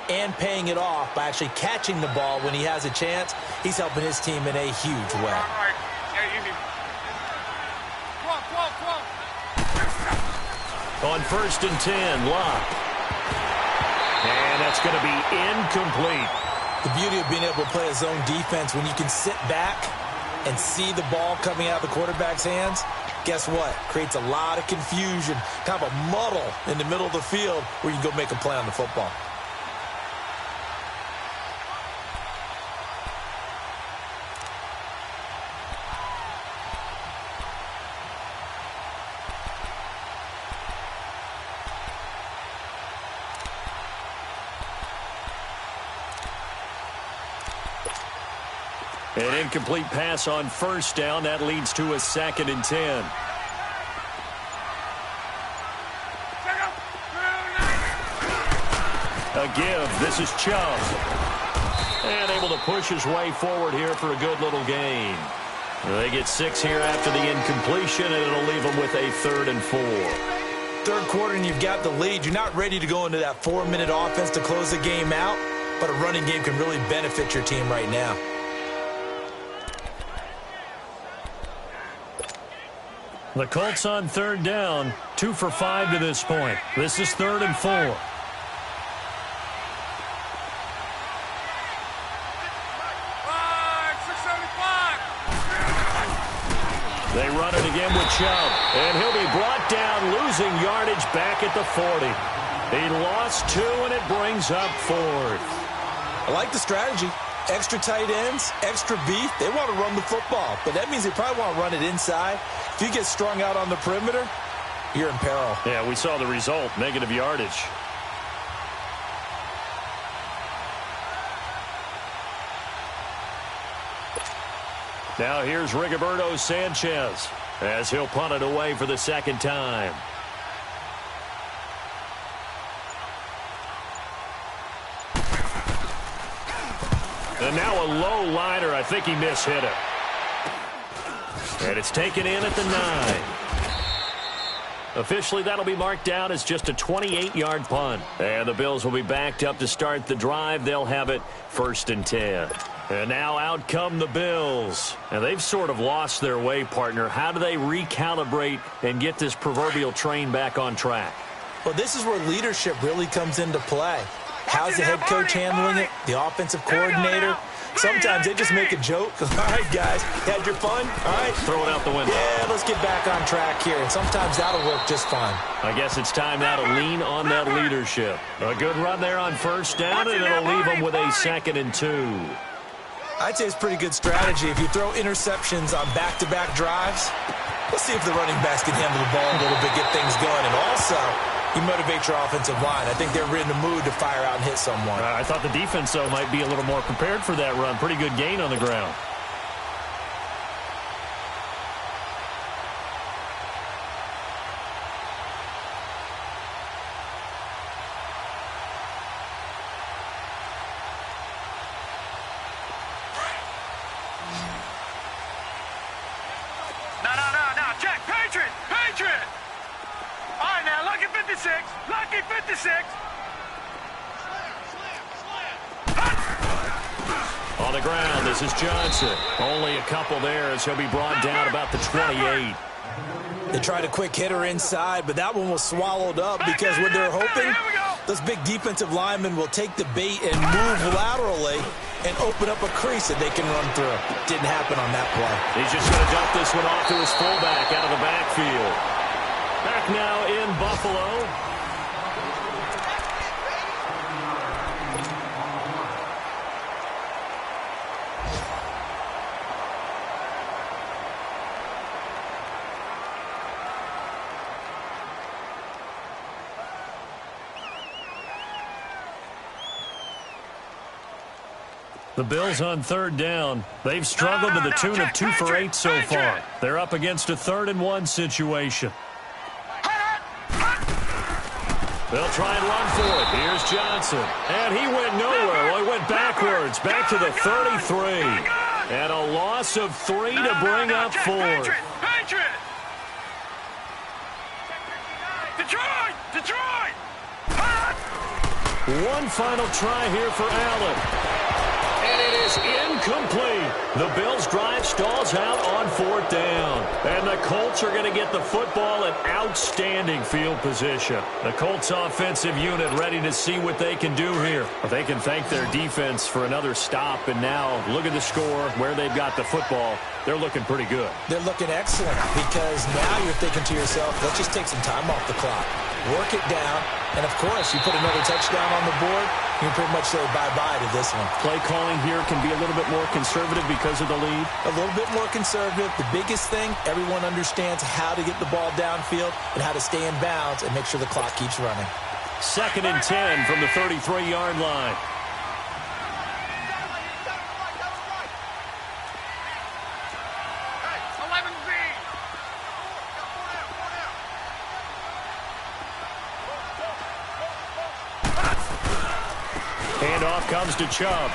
and paying it off by actually catching the ball when he has a chance, he's helping his team in a huge way. On 1st and 10, Locke. And that's going to be incomplete. The beauty of being able to play a zone defense when you can sit back and see the ball coming out of the quarterback's hands, guess what? Creates a lot of confusion, kind of a muddle in the middle of the field where you can go make a play on the football. An incomplete pass on 1st down. That leads to a 2nd and 10. A give. This is Chubb. And able to push his way forward here for a good little gain. They get 6 here after the incompletion, and it'll leave them with a 3rd and 4. 3rd quarter and you've got the lead. You're not ready to go into that 4-minute offense to close the game out, but a running game can really benefit your team right now. The Colts on 3rd down, 2 for 5 to this point. This is 3rd and 4. They run it again with Chubb, and he'll be brought down, losing yardage back at the 40. He lost 2, and it brings up 4th. I like the strategy. Extra tight ends, extra beef. They want to run the football, but that means they probably want to run it inside. If you get strung out on the perimeter, you're in peril. Yeah, we saw the result, negative yardage. Now here's Rigoberto Sanchez as he'll punt it away for the 2nd time. And now a low liner. I think he mishit it. And it's taken in at the 9. Officially, that'll be marked down as just a 28-yard punt. And the Bills will be backed up to start the drive. They'll have it 1st and 10. And now out come the Bills. And they've sort of lost their way, partner. How do they recalibrate and get this proverbial train back on track? Well, this is where leadership really comes into play. How's the head coach handling it? The offensive coordinator? Sometimes they just make a joke. All right, guys, had your fun? All right. Throw it out the window. Yeah, let's get back on track here. And sometimes that'll work just fine. I guess it's time now to lean on that leadership. A good run there on 1st down, and it'll leave them with a 2nd and 2. I'd say it's pretty good strategy. If you throw interceptions on back-to-back drives, let's see if the running backs can handle the ball a little bit, get things going. And also, you motivate your offensive line. I think they're in the mood to fire out and hit someone. I thought the defense, though, might be a little more prepared for that run. Pretty good gain on the ground. No. Check. Patriot. All right, now, lucky 56. Lucky 56. On the ground, this is Johnson. Only a couple there as he'll be brought down about the 28. They tried a quick hitter inside, but that one was swallowed up because what they're hoping, those big defensive linemen will take the bait and move laterally and open up a crease that they can run through. Didn't happen on that play. He's just going to dump this one off to his fullback out of the backfield. Back now in Buffalo. The Bills on 3rd down. They've struggled to the tune of 2 for 8 so far. They're up against a 3rd and 1 situation. They'll try and run for it. Here's Johnson. And he went nowhere. Well, he went backwards, back to the 33. And a loss of 3 to bring up 4. Patriot! Detroit! One final try here for Allen. And it is incomplete. The Bills' drive stalls out on 4th down. And the Colts are going to get the football in outstanding field position. The Colts offensive unit ready to see what they can do here. They can thank their defense for another stop. And now look at the score, where they've got the football. They're looking pretty good. They're looking excellent because now you're thinking to yourself, let's just take some time off the clock. Work it down. And, of course, you put another touchdown on the board, you can pretty much say bye-bye to this one. Play calling here can be a little bit more conservative because of the lead. A little bit more conservative. The biggest thing, everyone understands how to get the ball downfield and how to stay in bounds and make sure the clock keeps running. 2nd and 10 from the 33-yard line. Handoff comes to Chubb.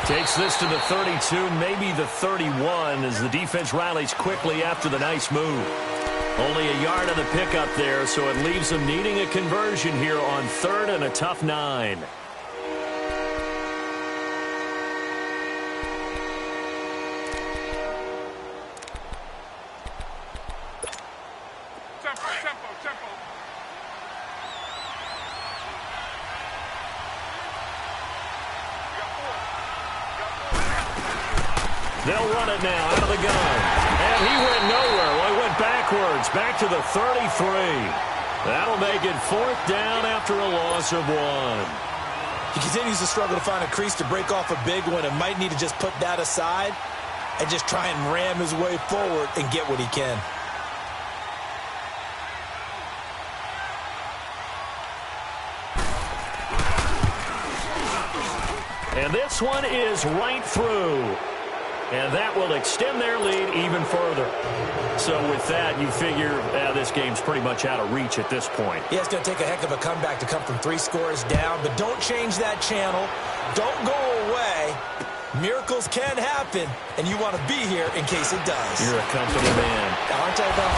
Takes this to the 32, maybe the 31, as the defense rallies quickly after the nice move. Only a yard on the pickup there, so it leaves them needing a conversion here on 3rd and a tough 9. Tempo. They'll run it now out of the gun. And he went nowhere. Well, he went backwards, back to the 33. That'll make it 4th down after a loss of 1. He continues to struggle to find a crease to break off a big one and might need to just put that aside and just try and ram his way forward and get what he can. And this one is right through. And that will extend their lead even further. So with that, you figure this game's pretty much out of reach at this point. Yeah, it's going to take a heck of a comeback to come from 3 scores down. But don't change that channel. Don't go away. Miracles can happen, and you want to be here in case it does. You're a company man. Aren't I, though?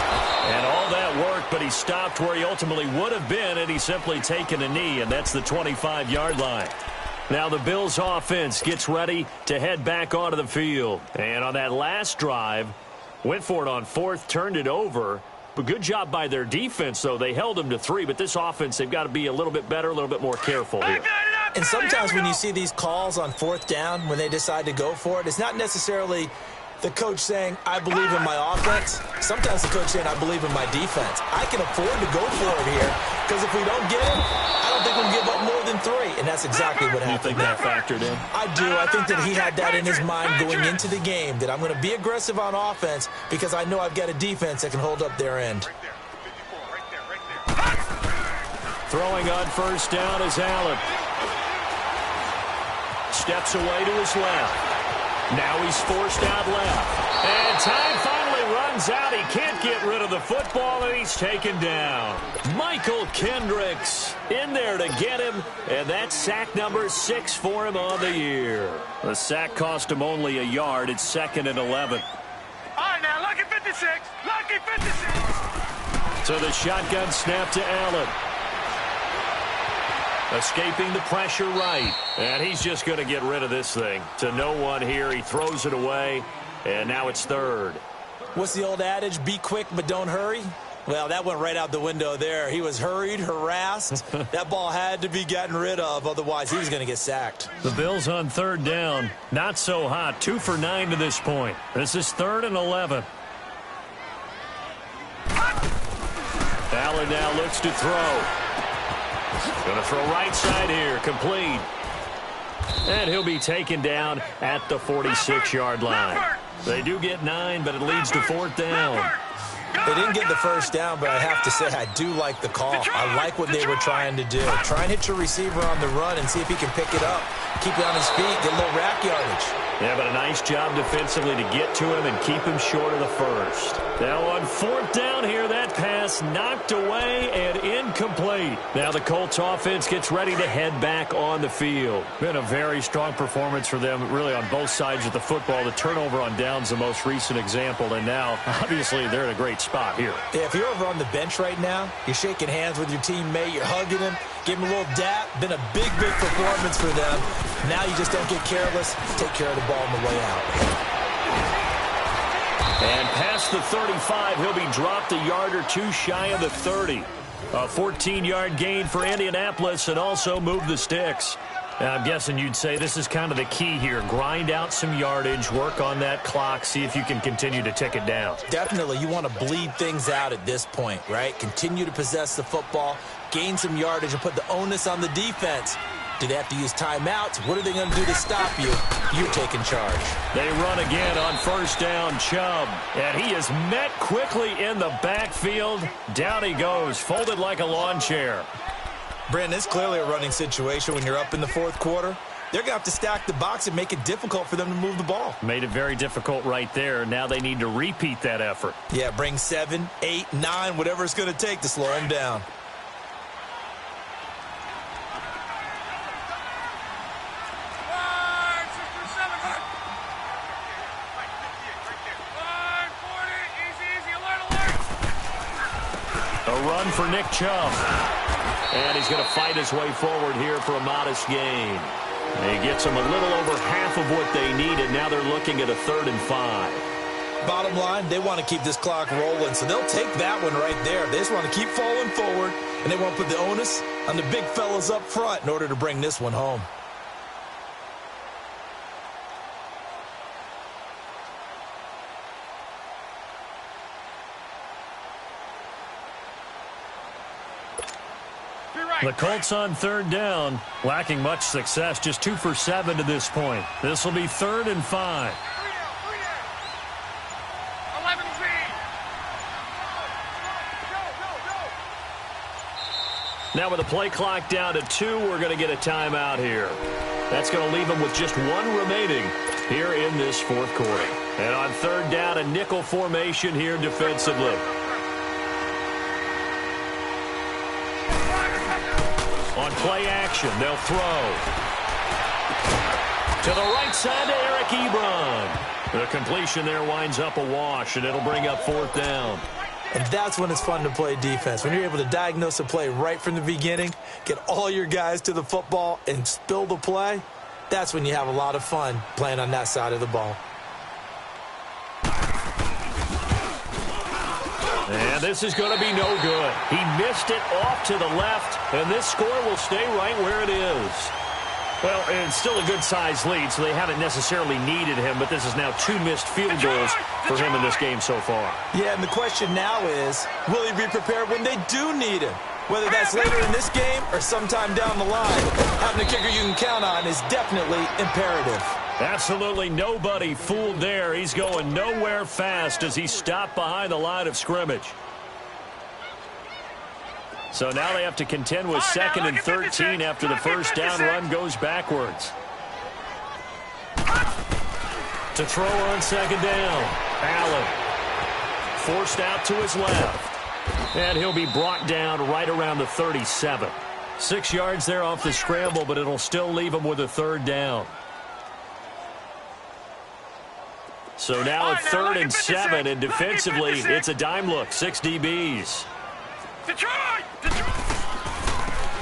And all that work but he stopped where he ultimately would have been, and he's simply taken a knee, and that's the 25-yard line. Now the Bills offense gets ready to head back onto the field. And on that last drive, went for it on fourth, turned it over. But good job by their defense, though. They held them to 3, but this offense, they've got to be a little bit better, a little bit more careful here. And sometimes when you see these calls on fourth down, when they decide to go for it, it's not necessarily the coach saying, I believe in my offense. Sometimes the coach saying, I believe in my defense. I can afford to go for it here, because if we don't get it, I don't think we'll give up more than 3. And that's exactly what happened. You think that factored in? I do. I think that he had that in his mind going into the game, that I'm going to be aggressive on offense because I know I've got a defense that can hold up their end. Throwing on first down is Allen. Steps away to his left. Now he's forced out left. And time finally runs out. He can't get rid of the football, and he's taken down. Michael Kendricks in there to get him, and that's sack number 6 for him on the year. The sack cost him only a yard. It's 2nd and 11. All right, now, lucky 56. Lucky 56. So the shotgun snap to Allen. Escaping the pressure right. And he's just going to get rid of this thing. To no one here. He throws it away. And now it's 3rd. What's the old adage? Be quick, but don't hurry? Well, that went right out the window there. He was hurried, harassed. That ball had to be gotten rid of. Otherwise, he was going to get sacked. The Bills on 3rd down. Not so hot. 2 for 9 to this point. This is 3rd and 11. Allen now looks to throw. Going to throw right side here. Complete. And he'll be taken down at the 46-yard line. They do get 9, but it leads to 4th down. They didn't get the first down, but I have to say I do like the call. I like what they were trying to do. Try and hit your receiver on the run and see if he can pick it up. Keep it on his feet, get a little rack yardage. Yeah, but a nice job defensively to get to him and keep him short of the first. Now on 4th down here, that pass knocked away and incomplete. Now the Colts offense gets ready to head back on the field. Been a very strong performance for them, really on both sides of the football. The turnover on downs the most recent example, and now obviously they're in a great spot here. Yeah, if you're over on the bench right now, you're shaking hands with your teammate, you're hugging him, give him a little dap. Been a big, big performance for them. Now you just don't get careless. Take care of the ball on the way out. And past the 35, he'll be dropped a yard or 2 shy of the 30. A 14-yard gain for Indianapolis, and also move the sticks. I'm guessing you'd say this is kind of the key here. Grind out some yardage, work on that clock, see if you can continue to tick it down. Definitely. You want to bleed things out at this point, right? Continue to possess the football, gain some yardage, and put the onus on the defense. Do they have to use timeouts? What are they going to do to stop you? You're taking charge. They run again on first down, Chubb. And he is met quickly in the backfield. Down he goes, folded like a lawn chair. Brandon, it's clearly a running situation when you're up in the 4th quarter. They're going to have to stack the box and make it difficult for them to move the ball. Made it very difficult right there. Now they need to repeat that effort. Yeah, bring 7, 8, 9, whatever it's going to take to slow them down. A run for Nick Chubb. And he's going to fight his way forward here for a modest gain. He gets them a little over half of what they need, and now they're looking at a 3rd and 5. Bottom line, they want to keep this clock rolling, so they'll take that one right there. They just want to keep falling forward, and they want to put the onus on the big fellas up front in order to bring this one home. The Colts on 3rd down, lacking much success, just 2 for 7 to this point. This will be 3rd and 5. Now with the play clock down to 2, we're going to get a timeout here. That's going to leave them with just 1 remaining here in this 4th quarter. And on 3rd down, a nickel formation here defensively. On play action, they'll throw. To the right side to Eric Ebron. The completion there winds up a wash, and it'll bring up 4th down. And that's when it's fun to play defense. When you're able to diagnose a play right from the beginning, get all your guys to the football, and spill the play, that's when you have a lot of fun playing on that side of the ball. And this is going to be no good. He missed it off to the left, and this score will stay right where it is. Well, it's still a good-sized lead, so they haven't necessarily needed him, but this is now 2 missed field goals for him in this game so far. Yeah, and the question now is, will he be prepared when they do need him? Whether that's later in this game or sometime down the line, having a kicker you can count on is definitely imperative. Absolutely nobody fooled there. He's going nowhere fast as he stopped behind the line of scrimmage. So now they have to contend with 2nd and 13 after the first down run goes backwards. To throw on 2nd down. Allen forced out to his left. And he'll be brought down right around the 37. 6 yards there off the scramble, but it'll still leave him with a 3rd down. So now a 3rd and 7, and defensively, it's a dime look. 6 DBs.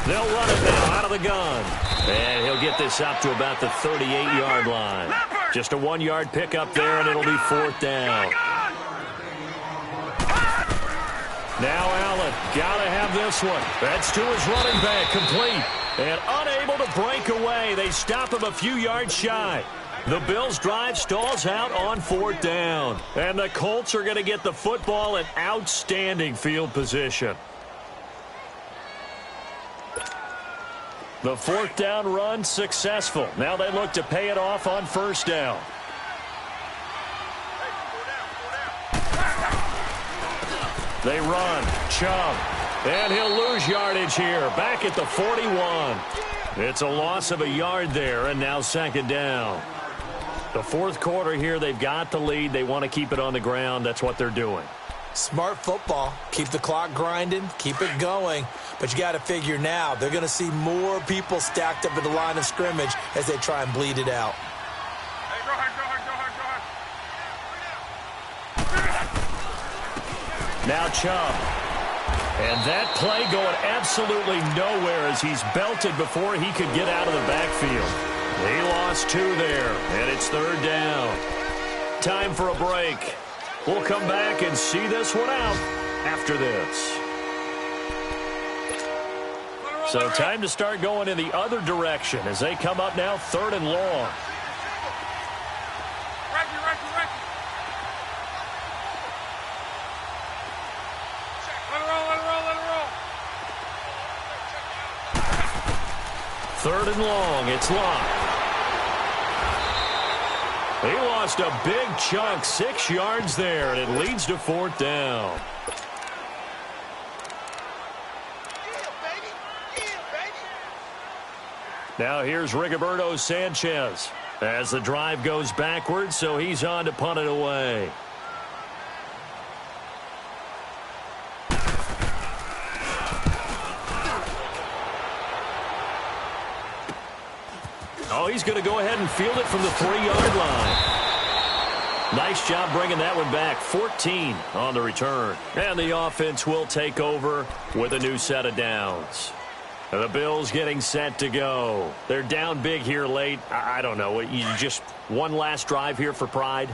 They'll run it now out of the gun. And he'll get this up to about the 38-yard line. Just a 1-yard pickup there, and it'll be 4th down. Now Allen, gotta have this one. That's to his running back, complete. And unable to break away. They stop him a few yards shy. The Bills' drive stalls out on 4th down. And the Colts are going to get the football in outstanding field position. The 4th down run successful. Now they look to pay it off on 1st down. They run. Chubb. And he'll lose yardage here. Back at the 41. It's a loss of a yard there, and now 2nd down. The 4th quarter here, they've got the lead. They want to keep it on the ground. That's what they're doing. Smart football. Keep the clock grinding. Keep it going. But you got to figure now, they're going to see more people stacked up at the line of scrimmage as they try and bleed it out. Hey, go ahead, go ahead, go ahead, go ahead. Now Chubb. And that play going absolutely nowhere as he's belted before he could get out of the backfield. He lost 2 there, and it's 3rd down. Time for a break. We'll come back and see this one out after this. So time to start going in the other direction as they come up now 3rd and long. Let it roll, let it roll, let it roll. 3rd and long, it's locked. He lost a big chunk, 6 yards there, and it leads to 4th down. Now here's Rigoberto Sanchez as the drive goes backwards, so he's on to punt it away. Oh, he's going to go ahead and field it from the 3-yard line. Nice job bringing that one back. 14 on the return. And the offense will take over with a new set of downs. The Bills getting set to go. They're down big here late. I don't know. You just one last drive here for pride?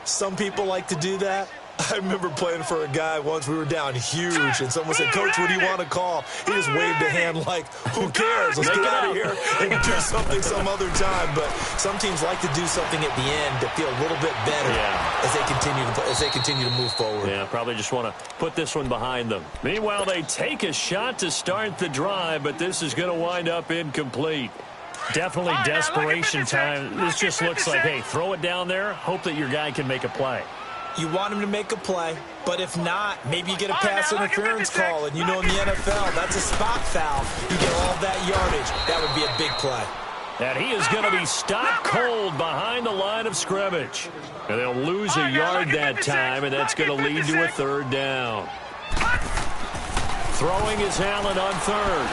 Some people like to do that. I remember playing for a guy once. We were down huge, and someone said, "Coach, what do you want to call?" He just waved a hand like, "Who cares? Let's get out of here and do something some other time." But some teams like to do something at the end to feel a little bit better as they continue to move forward. Yeah, probably just want to put this one behind them. Meanwhile, they take a shot to start the drive, but this is going to wind up incomplete. Definitely desperation time. This just looks like, hey, throw it down there, hope that your guy can make a play. You want him to make a play, but if not, maybe you get a pass interference call, and you know in the NFL, that's a spot foul. You get all that yardage. That would be a big play. And he is going to be stopped cold behind the line of scrimmage. And they'll lose a yard that time, and that's going to lead to a 3rd down. Throwing is Allen on 3rd.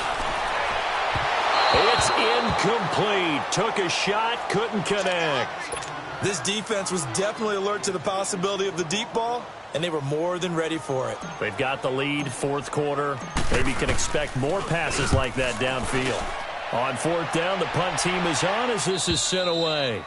It's incomplete. Took a shot, couldn't connect. This defense was definitely alert to the possibility of the deep ball, and they were more than ready for it. They've got the lead, fourth quarter. Maybe can expect more passes like that downfield. On fourth down, the punt team is on as this is sent away.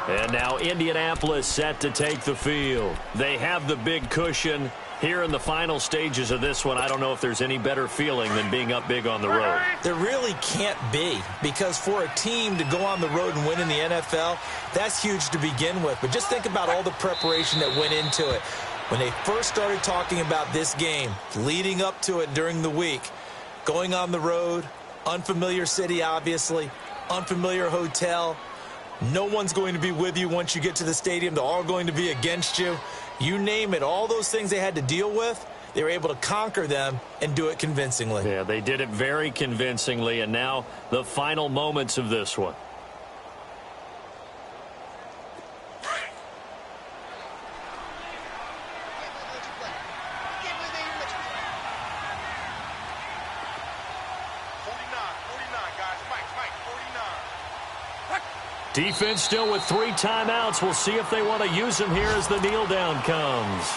And now Indianapolis set to take the field. They have the big cushion. Here in the final stages of this one, I don't know if there's any better feeling than being up big on the road. There really can't be, because for a team to go on the road and win in the NFL, that's huge to begin with. But just think about all the preparation that went into it. When they first started talking about this game, leading up to it during the week, going on the road, unfamiliar city, obviously, unfamiliar hotel. No one's going to be with you once you get to the stadium. They're all going to be against you. You name it, all those things they had to deal with, they were able to conquer them and do it convincingly. Yeah, they did it very convincingly, and now the final moments of this one. Defense still with 3 timeouts. We'll see if they want to use them here as the kneel down comes.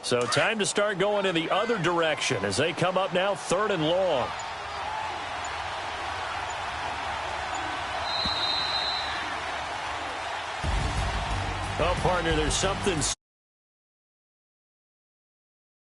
So time to start going in the other direction as they come up now 3rd and long. Oh, partner, there's something